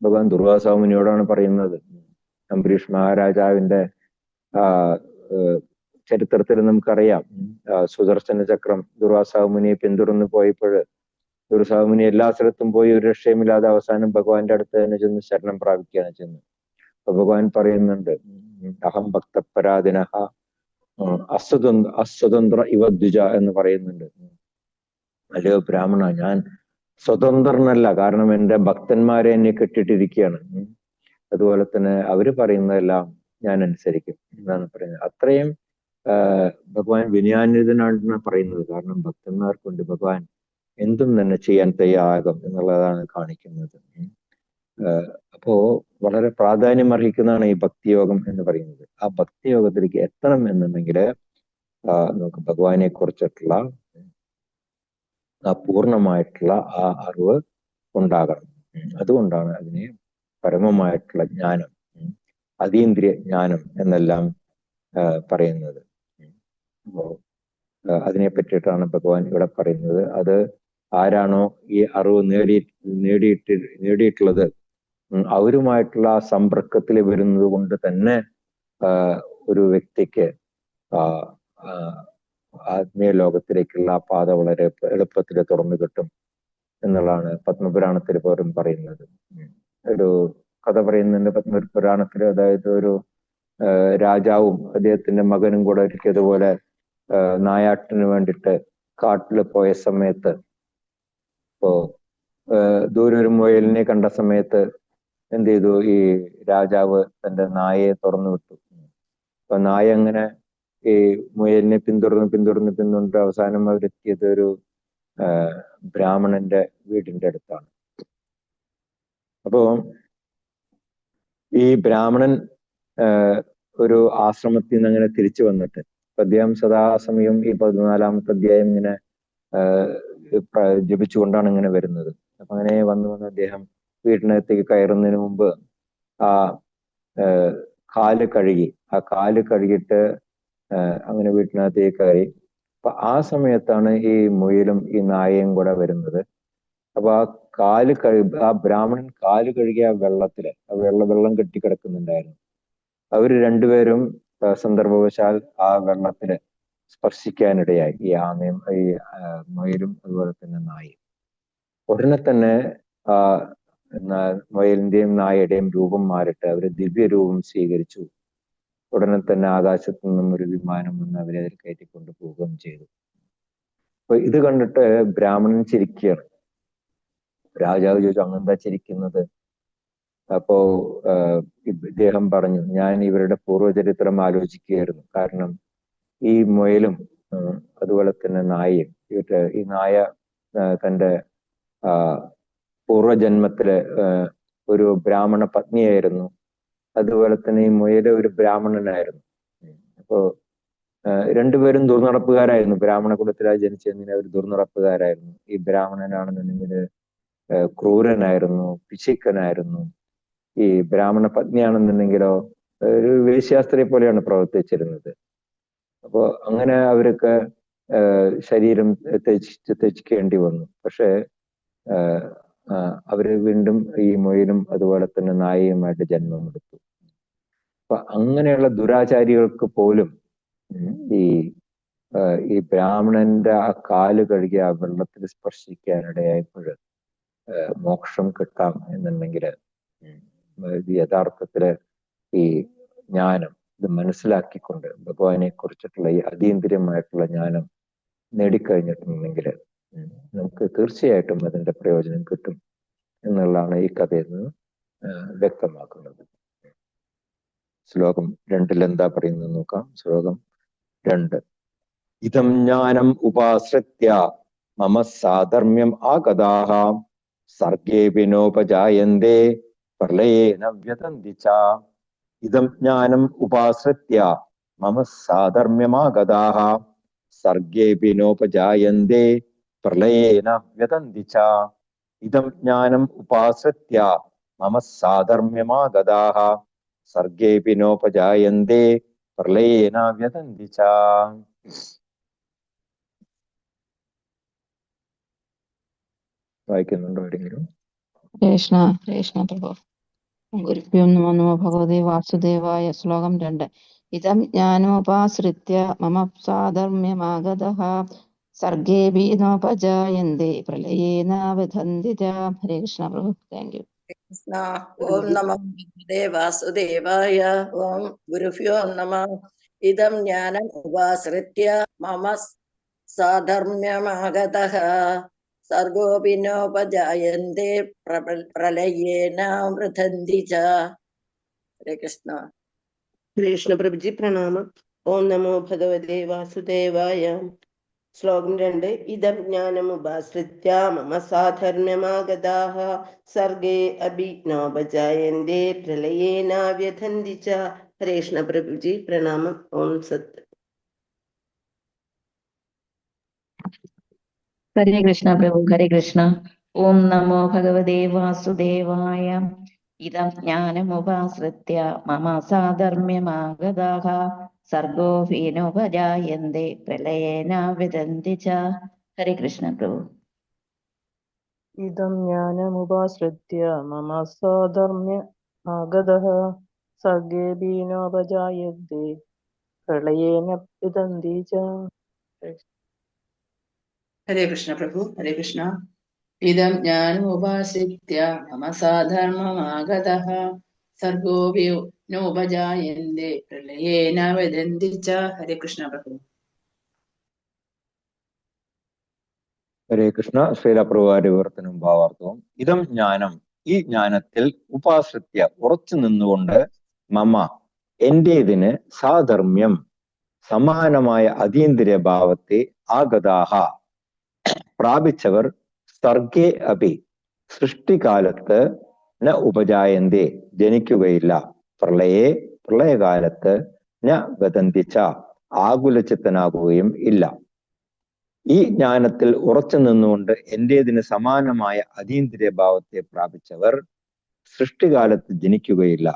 A: ഭഗവാൻ ദുർവാസാ മുനിയോടാണ് പറയുന്നത്. അംബരീഷ് മഹാരാജാവിന്റെ ചരിത്രത്തിൽ നമുക്കറിയാം, സുദർശന ചക്രം ദുർവാസാ മുനിയെ പിന്തുടർന്ന് പോയപ്പോൾ ദുർവാസാ മുനി എല്ലാ സ്ഥലത്തും പോയി ഒരു രക്ഷയുമില്ലാതെ അവസാനം ഭഗവാന്റെ അടുത്ത് തന്നെ ചെന്ന് ശരണം പ്രാപിക്കുകയാണ് ചെയ്യുന്നത്. ഭഗവാൻ പറയുന്നുണ്ട്, അഹം ഭക്തപരാധിനഃ അസ്വതന്ത്ര ഇവ ദ്വിജ എന്ന് പറയുന്നുണ്ട്. അല്ലയോ ബ്രാഹ്മണ, ഞാൻ സ്വതന്ത്രനല്ല, കാരണം എൻ്റെ ഭക്തന്മാരെ എന്നെ കെട്ടിട്ടിരിക്കുകയാണ്. അതുപോലെ തന്നെ അവര് പറയുന്നതെല്ലാം ഞാൻ അനുസരിക്കും എന്നാണ് പറയുന്നത്. അത്രയും ഭഗവാൻ വിനയാന്വിതനാണെന്ന് പറയുന്നത്. കാരണം ഭക്തന്മാർക്ക് കൊണ്ട് ഭഗവാൻ എന്തും തന്നെ ചെയ്യാൻ തയ്യാറാകും എന്നുള്ളതാണ് കാണിക്കുന്നത്. അപ്പോ വളരെ പ്രാധാന്യം അർഹിക്കുന്നതാണ് ഈ ഭക്തിയോഗം എന്ന് പറയുന്നത്. ആ ഭക്തിയോഗത്തിലേക്ക് എത്തണം എന്നുണ്ടെങ്കിൽ നമുക്ക് ഭഗവാനെ കുറിച്ചിട്ടുള്ള പൂർണ്ണമായിട്ടുള്ള ആ അറിവ് ഉണ്ടാകണം. അതുകൊണ്ടാണ് അതിനെ പരമമായിട്ടുള്ള ജ്ഞാനം, അതീന്ദ്രിയ ജ്ഞാനം എന്നെല്ലാം പറയുന്നത്. അപ്പോ അതിനെ പറ്റിയിട്ടാണ് ഭഗവാൻ ഇവിടെ പറയുന്നത്. അത് ആരാണോ ഈ അറിവ് നേടിയിട്ടുള്ളത് അവരുമായിട്ടുള്ള ആ സമ്പർക്കത്തിൽ വരുന്നത് കൊണ്ട് തന്നെ ഒരു വ്യക്തിക്ക് ആത്മീയ ലോകത്തിലേക്കുള്ള പാത വളരെ എളുപ്പത്തിൽ തുറന്നു കിട്ടും എന്നുള്ളതാണ് പത്മപുരാണത്തിൽ പോലും പറയുന്നത്. ഒരു കഥ പറയുന്നുണ്ട് പത്മപുരാണത്തിൽ. അതായത് ഒരു രാജാവും അദ്ദേഹത്തിന്റെ മകനും കൂടെ ഒരിക്കതുപോലെ നായാട്ടിന് വേണ്ടിയിട്ട് കാട്ടിൽ പോയ സമയത്ത്, ഇപ്പോ ദൂരെ ഒരു മുയലിനെ കണ്ട സമയത്ത് എന്ത് ചെയ്തു, ഈ രാജാവ് തന്റെ നായയെ തുറന്നു വിട്ടു. അപ്പൊ നായ അങ്ങനെ ഈ മുയലിനെ പിന്തുടർന്ന് അവസാനം അവരെത്തിയത് ഒരു ബ്രാഹ്മണന്റെ വീടിന്റെ അടുത്താണ്. അപ്പോ ഈ ബ്രാഹ്മണൻ ഒരു ആശ്രമത്തിൽ നിന്ന് അങ്ങനെ തിരിച്ചു വന്നിട്ട് അദ്ദേഹം സദാസമയം ഈ 14-ാമത്തെ അധ്യായം ഇങ്ങനെ ജപിച്ചുകൊണ്ടാണ് ഇങ്ങനെ വരുന്നത്. അപ്പൊ അങ്ങനെ വന്ന് അദ്ദേഹം വീട്ടിനകത്തേക്ക് കയറുന്നതിന് മുമ്പ് ആ കാല് കഴുകിയിട്ട് അങ്ങനെ വീട്ടിനകത്തേക്ക് കയറി. അപ്പൊ ആ സമയത്താണ് ഈ മുയലും ഈ നായയും കൂടെ വരുന്നത്. അപ്പൊ ആ ബ്രാഹ്മണൻ കാല് കഴുകിയ ആ വെള്ളത്തില് വെള്ളം കെട്ടിക്കിടക്കുന്നുണ്ടായിരുന്നു. അവര് രണ്ടുപേരും സന്ദർഭവശാൽ ആ വെള്ളത്തില് സ്പർശിക്കാനിടയായി, ഈ ആമയും ഈ മുയലും അതുപോലെ തന്നെ നായയും. ഉടനെ തന്നെ മുയലിന്റെയും നായയുടെയും രൂപം മാറിയിട്ട് അവര് ദിവ്യരൂപം സ്വീകരിച്ചു. ഉടനെ തന്നെ ആകാശത്തു നിന്നും ഒരു വിമാനം വന്ന് അവരെ അതിൽ കയറ്റിക്കൊണ്ട് പോവുകയും ചെയ്തു. അപ്പൊ ഇത് കണ്ടിട്ട് ബ്രാഹ്മണൻ ചിരിക്കുകയാണ്. രാജാവ് ചോദിച്ചു, അങ്ങെന്താ ചിരിക്കുന്നത്? അപ്പോ ഇദ്ദേഹം പറഞ്ഞു, ഞാൻ ഇവരുടെ പൂർവ്വചരിത്രം ആലോചിക്കുകയായിരുന്നു. കാരണം ഈ മുയലും അതുപോലെ തന്നെ നായയും, ഈ നായ തൻ്റെ പൂർവ്വജന്മത്തില് ഒരു ബ്രാഹ്മണ പത്നിയായിരുന്നു. അതുപോലെ തന്നെ ഈ മുയല് ഒരു ബ്രാഹ്മണനായിരുന്നു. അപ്പോ രണ്ടുപേരും ദുർനടപ്പുകാരായിരുന്നു. ബ്രാഹ്മണ കുലത്തിലായി ജനിച്ചതിന് അവർ ദുർനടപ്പുകാരായിരുന്നു. ഈ ബ്രാഹ്മണനാണെന്നുണ്ടെങ്കിൽ ക്രൂരനായിരുന്നു, പിശുക്കനായിരുന്നു. ഈ ബ്രാഹ്മണ പത്നിയാണെന്നുണ്ടെങ്കിലോ ഒരു വേശ്യാസ്ത്രീയെ പോലെയാണ് പ്രവർത്തിച്ചിരുന്നത്. അപ്പോ അങ്ങനെ അവരൊക്കെ ശരീരം ത്യജിക്കേണ്ടി വന്നു. പക്ഷെ അവര് വീണ്ടും ഈ മുയലും അതുപോലെ തന്നെ നായയുമായിട്ട് ജന്മമെടുത്തു. അപ്പൊ അങ്ങനെയുള്ള ദുരാചാരികൾക്ക് പോലും ഈ ബ്രാഹ്മണന്റെ ആ കാല് കഴുകി ആ വെള്ളത്തിൽ സ്പർശിക്കാനിടയായപ്പോൾ മോക്ഷം കിട്ടാം എന്നുണ്ടെങ്കിൽ യഥാർത്ഥത്തില് ഈ ജ്ഞാനം ഇത് മനസ്സിലാക്കിക്കൊണ്ട് ഭഗവാനെ കുറിച്ചിട്ടുള്ള ഈ അതീന്ദ്രിയമായിട്ടുള്ള ജ്ഞാനം നേടിക്കഴിഞ്ഞിട്ടുണ്ടെങ്കിൽ നമുക്ക് തീർച്ചയായിട്ടും അതിന്റെ പ്രയോജനം കിട്ടും എന്നുള്ളതാണ് ഈ കഥയിൽ നിന്ന് വ്യക്തമാക്കുന്നത്. ശ്ലോകം 2 എന്താ പറയുന്നത് നോക്കാം. ശ്ലോകം 2. ഇതം ജ്ഞാനം ഉപാശ്രിത്യ മമ സാധർമ്മ്യം ആഗതാഃ സർഗേ വിനോപജായന്തേ പ്രളയേന വ്യതന്തി ച. ഇതം ജ്ഞാനം ഉപാശ്രിത്യ മമ സാധർമ്മ്യമാഗതാഃ സർഗേ വിനോപജായന്തേ പ്രളയേന വ്യതന്തി ച. ഇതം ജ്ഞാനം ഉപാശ്രിത്യ മമ സാധർമ്മ്യമാഗതാഃ സർഗേ വിനോപജായന്തേ പ്രളയേന വ്യതന്തി ച. വായിക്കുന്നുണ്ടോ ആരെങ്കിലും?
J: കൃഷ്ണ പ്രഭു. ഗുരുഭ്യോ നമോ ഭഗവതേ വാസുദേവായ. ശ്ലോകം 2. ഇതം ജ്ഞാനോപാശ്രിത്യ മമ സാധർമ്മ്യമാഗതഃ സർഗേ വിനോപജായന്തേ പ്രളയേന വ്യതന്തി ച. ഹരേ കൃഷ്ണ പ്രഭു. Thank you.
E: കൃഷ്ണ. ഓം നമോ ഭഗവതേ വാസുദേവായ. ഓം ഗുരുഭ്യോ നമഃ. ഇദം ജ്ഞാനം ഉപാശ്രിത്യ മമ സാധർമ്മ്യമാഗതഃ സർഗോപി നോപജായന്തേ പ്രളയേന വൃഥന്തി ച. ഹരേ കൃഷ്ണ.
G: കൃഷ്ണ പ്രഭുജി പ്രണാമം. ഓം നമോ ഭഗവതേ വാസുദേവായ. ശ്ലോകം 2. ഇദം ജ്ഞാനമുപാശ്രിത്യ മമ സാധർമ്മ്യമാഗതാഃ സർഗേ അഭി നോപജായന്തേ പ്രളയേന വ്യഥന്തി ച. ഹരേ കൃഷ്ണ പ്രഭുജി പ്രണാമം. ഓം സത്.
K: ഹരേ കൃഷ്ണ പ്രഭു. ഹരേ കൃഷ്ണ. ഓം നമോ ഭഗവതേ വാസുദേവായ. ഇദം ജ്ഞാനമുപാശ്രിത്യ മമ സാധർമ്മ്യമാഗതാഃ സർഗോപി നോപജായന്തേ പ്രളയേന വിദന്തി ച. ഹരേ കൃഷ്ണ പ്രഭു.
G: ഇദം ജ്ഞാനമുപാശ്രിത്യ മമ സാധർമ്മ്യമാഗതഃ സർഗേപി നോപജായന്തേ പ്രളയേന വിദന്തി ച.
L: ഹരേ കൃഷ്ണ പ്രഭു. ഹരേ കൃഷ്ണ. ഇദം ജ്ഞാനമുപാശ്രിത്യ മമ സാധർമ്മമാഗതഃ സർഗോപി നോപജായന്തേ പ്രളയേന വിദന്തി ച. ഹരേ കൃഷ്ണ പ്രഭു.
A: ഹരേ കൃഷ്ണ. ശ്രീലപ്രഭുവാന്റെ വിവർത്തനവും ഭാവാർത്ഥവും. ഇതം ജ്ഞാനം, ഈ ജ്ഞാനത്തിൽ ഉപാശ്രിത്യ ഉറച്ചു നിന്നുകൊണ്ട് മമ എന്റേതിന് സാധർമ്മ്യം സമാനമായ അതീന്ദ്രിയ ഭാവത്തെ ആഗതാഹ പ്രാപിച്ചവർ സർഗേ അപി സൃഷ്ടികാലത്ത് ന ഉപജായന്തേ ജനിക്കുകയില്ല, പ്രളയകാലത്ത് ന വദന്തിച്ച ആകുലചിത്തനാകുകയും ഇല്ല. ഈ ജ്ഞാനത്തിൽ ഉറച്ചു നിന്നുകൊണ്ട് എന്റേതിന് സമാനമായ അതീന്ദ്രിയ ഭാവത്തെ പ്രാപിച്ചവർ സൃഷ്ടികാലത്ത് ജനിക്കുകയില്ല,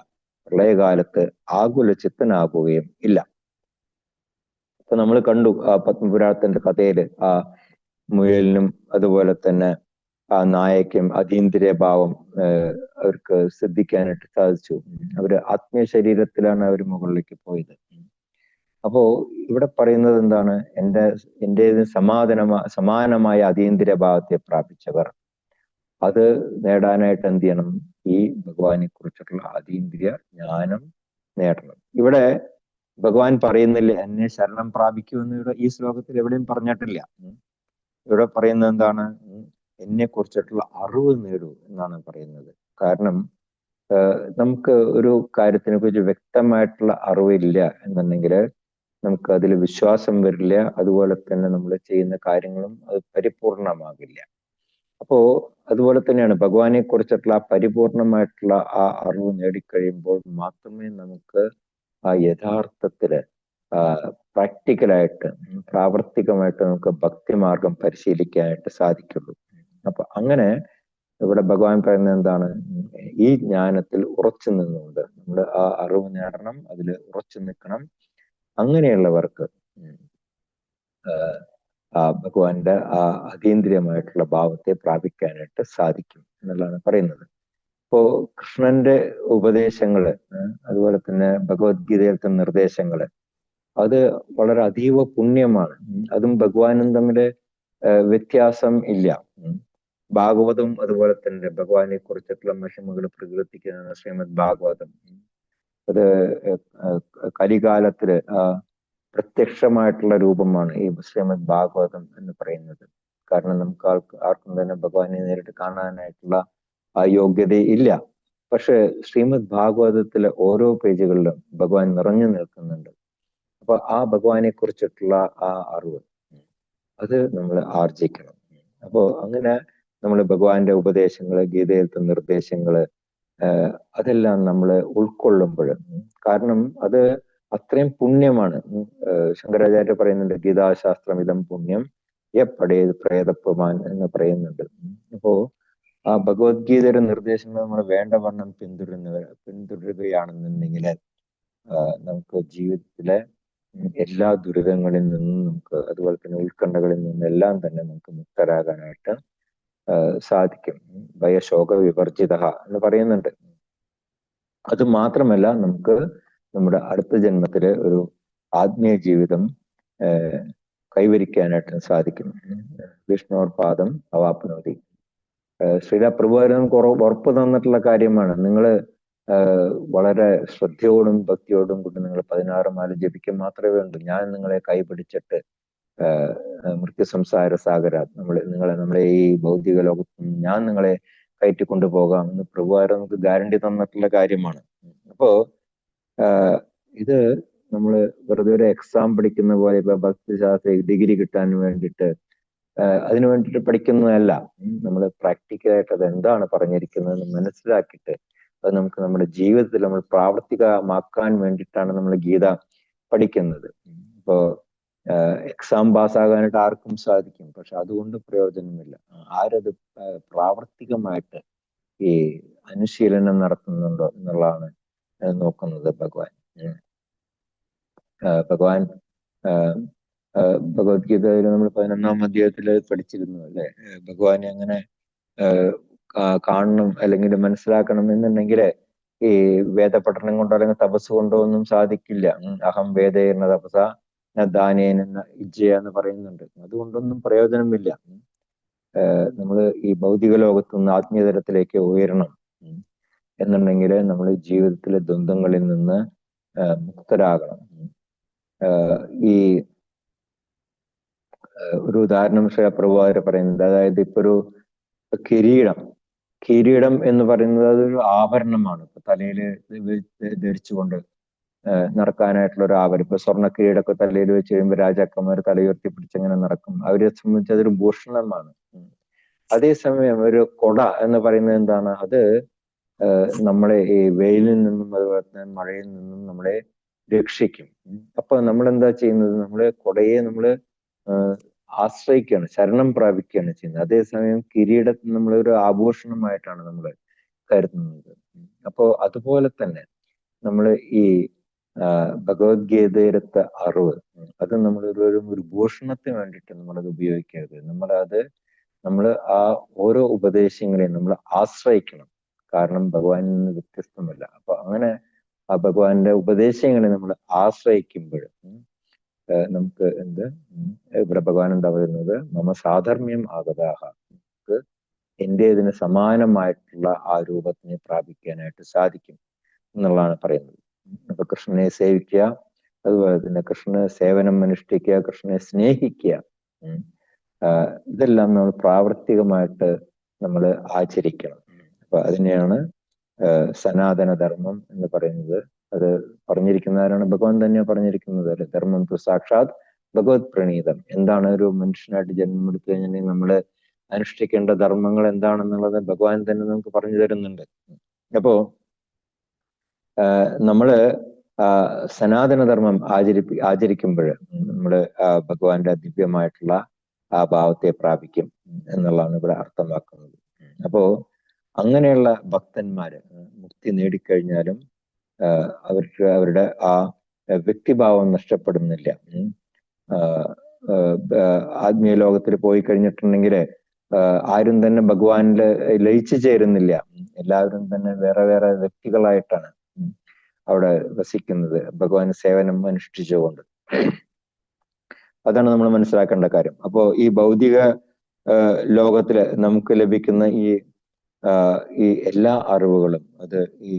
A: പ്രളയകാലത്ത് ആകുലചിത്തനാകുകയും ഇല്ല. അപ്പൊ നമ്മൾ കണ്ടു ആ പത്മപുരാണത്തിന്റെ കഥയില് ആ മുയലിനും അതുപോലെ തന്നെ ആ നായയ്ക്കും അതീന്ദ്രിയ ഭാവം അവർക്ക് സിദ്ധിക്കാനായിട്ട് സാധിച്ചു. അവര് ആത്മീയ ശരീരത്തിലാണ് അവർ മുകളിലേക്ക് പോയത്. അപ്പോ ഇവിടെ പറയുന്നത് എന്താണ്? എന്റേതിന് സമാനമായ അതീന്ദ്രിയ ഭാവത്തെ പ്രാപിച്ചവർ അത് നേടാനായിട്ട് എന്ത് ചെയ്യണം? ഈ ഭഗവാനെ കുറിച്ചിട്ടുള്ള അതീന്ദ്രിയ ജ്ഞാനം നേടണം. ഇവിടെ ഭഗവാൻ പറയുന്നില്ല എന്നെ ശരണം പ്രാപിക്കുമെന്ന് ഇവിടെ ഈ ശ്ലോകത്തിൽ എവിടെയും പറഞ്ഞിട്ടില്ല. ഇവിടെ പറയുന്നത് എന്താണ്? എന്നെ കുറിച്ചിട്ടുള്ള അറിവ് നേടൂ എന്നാണ് പറയുന്നത്. കാരണം നമുക്ക് ഒരു കാര്യത്തിനെ കുറിച്ച് വ്യക്തമായിട്ടുള്ള അറിവില്ല എന്നുണ്ടെങ്കിൽ നമുക്ക് അതിൽ വിശ്വാസം വരില്ല, അതുപോലെ തന്നെ നമ്മൾ ചെയ്യുന്ന കാര്യങ്ങളും അത് പരിപൂർണമാകില്ല. അപ്പോ അതുപോലെ തന്നെയാണ് ഭഗവാനെ കുറിച്ചിട്ടുള്ള ആ പരിപൂർണമായിട്ടുള്ള ആ അറിവ് നേടിക്കഴിയുമ്പോൾ മാത്രമേ നമുക്ക് ആ യഥാർത്ഥത്തില് പ്രാക്ടിക്കലായിട്ട് പ്രാവർത്തികമായിട്ട് നമുക്ക് ഭക്തിമാർഗം പരിശീലിക്കാനായിട്ട് സാധിക്കുള്ളൂ. അപ്പൊ അങ്ങനെ ഇവിടെ ഭഗവാൻ പറയുന്നത് എന്താണ്? ഈ ജ്ഞാനത്തിൽ ഉറച്ചു നിന്നുകൊണ്ട് നമ്മൾ ആ അറിവ് നേടണം, അതിൽ ഉറച്ചു നിൽക്കണം. അങ്ങനെയുള്ളവർക്ക് ഭഗവാന്റെ ആ അതീന്ദ്രിയമായിട്ടുള്ള ഭാവത്തെ പ്രാപിക്കാനായിട്ട് സാധിക്കും എന്നുള്ളതാണ് പറയുന്നത്. ഇപ്പോ കൃഷ്ണന്റെ ഉപദേശങ്ങള് അതുപോലെ തന്നെ ഭഗവത്ഗീതയിലത്തെ നിർദ്ദേശങ്ങള് അത് വളരെ അതീവ പുണ്യമാണ്. അതും ഭഗവാനും തമ്മില് വ്യത്യാസം ഇല്ല. ഭാഗവതം അതുപോലെ തന്നെ ഭഗവാനെ കുറിച്ചിട്ടുള്ള മഹിമകൾ പ്രകീർത്തിക്കുന്ന ശ്രീമദ് ഭാഗവതം അത് കലികാലത്തില് പ്രത്യക്ഷമായിട്ടുള്ള രൂപമാണ് ഈ ശ്രീമദ് ഭാഗവതം എന്ന് പറയുന്നത്. കാരണം നമുക്ക് ആർക്കും തന്നെ ഭഗവാനെ നേരിട്ട് കാണാനായിട്ടുള്ള ആ യോഗ്യത ഇല്ല. പക്ഷെ ശ്രീമദ് ഭാഗവതത്തിലെ ഓരോ പേജുകളിലും ഭഗവാൻ നിറഞ്ഞു നിൽക്കുന്നുണ്ട്. അപ്പൊ ആ ഭഗവാനെ കുറിച്ചിട്ടുള്ള ആ അറിവ് അത് നമ്മൾ ആർജിക്കണം. അപ്പോ അങ്ങനെ നമ്മൾ ഭഗവാന്റെ ഉപദേശങ്ങള്, ഗീതയിലത്തെ നിർദ്ദേശങ്ങള് അതെല്ലാം നമ്മൾ ഉൾക്കൊള്ളുമ്പോൾ, കാരണം അത് അത്രയും പുണ്യമാണ്. ശങ്കരാചാര്യ പറയുന്നുണ്ട് ഗീതാശാസ്ത്രം ഇതം പുണ്യം എപ്പടേത് പ്രേതപ്പമാൻ എന്ന് പറയുന്നുണ്ട്. അപ്പോ ആ ഭഗവത്ഗീതയുടെ നിർദ്ദേശങ്ങൾ നമ്മൾ വേണ്ടവണ്ണം പിന്തുടരുകയാണെന്നുണ്ടെങ്കിൽ നമുക്ക് ജീവിതത്തിലെ എല്ലാ ദുരിതങ്ങളിൽ നിന്നും നമുക്ക്, അതുപോലെ തന്നെ ഉത്കണ്ഠകളിൽ നിന്നും എല്ലാം തന്നെ നമുക്ക് മുക്തരാകാനായിട്ട് സാധിക്കും. ഭയശോക വിവർജിത എന്ന് പറയുന്നുണ്ട്. അത് മാത്രമല്ല നമുക്ക് നമ്മുടെ അടുത്ത ജന്മത്തില് ഒരു ആത്മീയ ജീവിതം കൈവരിക്കാനായിട്ട് സാധിക്കും. വിഷ്ണുർ പാദം അവാപ്നോതി. ശ്രീല പ്രഭുവാര് നമുക്ക് ഉറപ്പ് തന്നിട്ടുള്ള കാര്യമാണ്. നിങ്ങൾ വളരെ ശ്രദ്ധയോടും ഭക്തിയോടും കൂടി നിങ്ങൾ 16 മാല ജപിക്കുക മാത്രമേ വേണ്ടൂ. ഞാൻ നിങ്ങളെ കൈപിടിച്ചിട്ട് മൃത്യു സംസാര സാഗര നമ്മളെ ഈ ഭൗതിക ലോകത്ത് ഞാൻ നിങ്ങളെ കയറ്റിക്കൊണ്ടു പോകാം എന്ന് പ്രഭുവാര് നമുക്ക് ഗ്യാരണ്ടി തന്നിട്ടുള്ള കാര്യമാണ്. അപ്പോ ഇത് നമ്മൾ വെറുതെ ഒരു എക്സാം പഠിക്കുന്ന പോലെ ഇപ്പൊ ഭക്തിശാസ്ത്ര ഡിഗ്രി കിട്ടാൻ വേണ്ടിയിട്ട് അതിനു വേണ്ടിയിട്ട് പഠിക്കുന്നതല്ല. നമ്മൾ പ്രാക്ടിക്കലായിട്ട് അത് എന്താണ് പറഞ്ഞിരിക്കുന്നത് മനസ്സിലാക്കിയിട്ട് അത് നമുക്ക് നമ്മുടെ ജീവിതത്തിൽ നമ്മൾ പ്രാവർത്തികമാക്കാൻ വേണ്ടിയിട്ടാണ് നമ്മൾ ഗീത പഠിക്കുന്നത്. ഇപ്പോ എക്സാം പാസ്സാകാനായിട്ട് ആർക്കും സാധിക്കും, പക്ഷെ അതുകൊണ്ട് പ്രയോജനമില്ല. ആരത് പ്രാവർത്തികമായിട്ട് ഈ അനുശീലനം നടത്തുന്നുണ്ടോ എന്നുള്ളതാണ് നോക്കുന്നത് ഭഗവാൻ. ഭഗവാൻ ഭഗവത്ഗീതയിൽ നമ്മൾ 11-ാം അധ്യായത്തിൽ പഠിച്ചിരുന്നു അല്ലെ, ഭഗവാനെ അങ്ങനെ കാണണം അല്ലെങ്കിൽ മനസ്സിലാക്കണം എന്നുണ്ടെങ്കിൽ ഈ വേദപഠനം കൊണ്ടോ അല്ലെങ്കിൽ തപസ് കൊണ്ടോ ഒന്നും സാധിക്കില്ല. അഹം വേദേന തപസ ദാനേന ഇജ്ജയ എന്ന് പറയുന്നുണ്ട്. അതുകൊണ്ടൊന്നും പ്രയോജനമില്ല. നമ്മൾ ഈ ഭൗതിക ലോകത്തുനിന്ന് ആത്മീയതലത്തിലേക്ക് ഉയരണം എന്നുണ്ടെങ്കിൽ നമ്മൾ ജീവിതത്തിലെ ദ്വന്ദ്ങ്ങളിൽ നിന്ന് മുക്തരാകണം. ഈ ഒരു ഉദാഹരണം പ്രഭുവാര് പറയുന്നത്, അതായത് ഇപ്പൊ ഒരു കിരീടം എന്ന് പറയുന്നത് അതൊരു ആഭരണമാണ്. ഇപ്പൊ തലയിൽ ധരിച്ചുകൊണ്ട് നടക്കാനായിട്ടുള്ള ഒരു ആഭരണം. ഇപ്പൊ സ്വർണ്ണ കിരീടമൊക്കെ തലയിൽ വെച്ച് കഴിയുമ്പോൾ രാജാക്കന്മാർ തലയുയർത്തി പിടിച്ചങ്ങനെ നടക്കും. അവരെ സംബന്ധിച്ച് അതൊരു ഭൂഷണമാണ്. അതേസമയം ഒരു കൊട എന്ന് പറയുന്നത് എന്താണ്? അത് നമ്മളെ ഈ വെയിലിൽ നിന്നും അതുപോലെ തന്നെ മഴയിൽ നിന്നും നമ്മളെ രക്ഷിക്കും. അപ്പൊ നമ്മൾ എന്താ ചെയ്യുന്നത്? നമ്മള് കൊടയെ നമ്മള് ആശ്രയിക്കുകയാണ്, ശരണം പ്രാപിക്കുകയാണ് ചെയ്യുന്നത്. അതേസമയം കിരീടത്തിൽ നമ്മളൊരു ആഭൂഷണമായിട്ടാണ് നമ്മൾ കരുതുന്നത്. അപ്പോ അതുപോലെ തന്നെ നമ്മൾ ഈ ഭഗവത്ഗീതയിലത്തെ അറിവ് അത് ഒരു ഭൂഷണത്തിന് വേണ്ടിയിട്ട് നമ്മളത് ഉപയോഗിക്കരുത്. നമ്മൾ ആ ഓരോ ഉപദേശങ്ങളെയും നമ്മൾ ആശ്രയിക്കണം. കാരണം ഭഗവാനിൽ നിന്ന് വ്യത്യസ്തമല്ല. അപ്പൊ അങ്ങനെ ആ ഭഗവാന്റെ ഉപദേശങ്ങളെ നമ്മൾ ആശ്രയിക്കുമ്പോൾ നമുക്ക് ഇവിടെ ഭഗവാൻ എന്താ പറയുന്നത്? മമ സാധർമ്മ്യം ആഗതാഹ, നമുക്ക് എന്റേതിന് സമാനമായിട്ടുള്ള ആ രൂപത്തിനെ പ്രാപിക്കാനായിട്ട് സാധിക്കും എന്നുള്ളതാണ് പറയുന്നത്. അപ്പൊ കൃഷ്ണനെ സേവിക്കുക, അതുപോലെ തന്നെ കൃഷ്ണ സേവനം അനുഷ്ഠിക്കുക, കൃഷ്ണനെ സ്നേഹിക്കുക, ഇതെല്ലാം നമ്മൾ പ്രാവർത്തികമായിട്ട് നമ്മൾ ആചരിക്കണം. അപ്പൊ അതിനെയാണ് സനാതന ധർമ്മം എന്ന് പറയുന്നത്. അത് പറഞ്ഞിരിക്കുന്നവരാണ് ഭഗവാൻ തന്നെ പറഞ്ഞിരിക്കുന്നത്. അല്ലെ, ധർമ്മം തു സാക്ഷാത് ഭഗവത് പ്രണീതം. എന്താണ് ഒരു മനുഷ്യനായിട്ട് ജന്മം എടുത്തു കഴിഞ്ഞാൽ നമ്മൾ അനുഷ്ഠിക്കേണ്ട ധർമ്മങ്ങൾ എന്താണെന്നുള്ളത് ഭഗവാൻ തന്നെ നമുക്ക് പറഞ്ഞു തരുന്നുണ്ട്. അപ്പോ നമ്മള് സനാതനധർമ്മം ആചരിക്കുമ്പോൾ നമ്മള് ഭഗവാന്റെ ദിവ്യമായിട്ടുള്ള ആ ഭാവത്തെ പ്രാപിക്കും എന്നുള്ളതാണ് ഇവിടെ അർത്ഥമാക്കുന്നത്. അപ്പോ അങ്ങനെയുള്ള ഭക്തന്മാര് മുക്തി നേടിക്കഴിഞ്ഞാലും അവർക്ക് അവരുടെ ആ വ്യക്തിഭാവം നഷ്ടപ്പെടുന്നില്ല. ആത്മീയ ലോകത്തിൽ പോയി കഴിഞ്ഞിട്ടുണ്ടെങ്കിൽ ആരും തന്നെ ഭഗവാനിൽ ലയിച്ചു ചേരുന്നില്ല. എല്ലാവരും തന്നെ വേറെ വേറെ വ്യക്തികളായിട്ടാണ് അവിടെ വസിക്കുന്നത്, ഭഗവാൻ സേവനം അനുഷ്ഠിച്ചുകൊണ്ട്. അതാണ് നമ്മൾ മനസ്സിലാക്കേണ്ട കാര്യം. അപ്പോ ഈ ഭൗതിക ലോകത്തില് നമുക്ക് ലഭിക്കുന്ന ഈ എല്ലാ അറിവുകളും അത് ഈ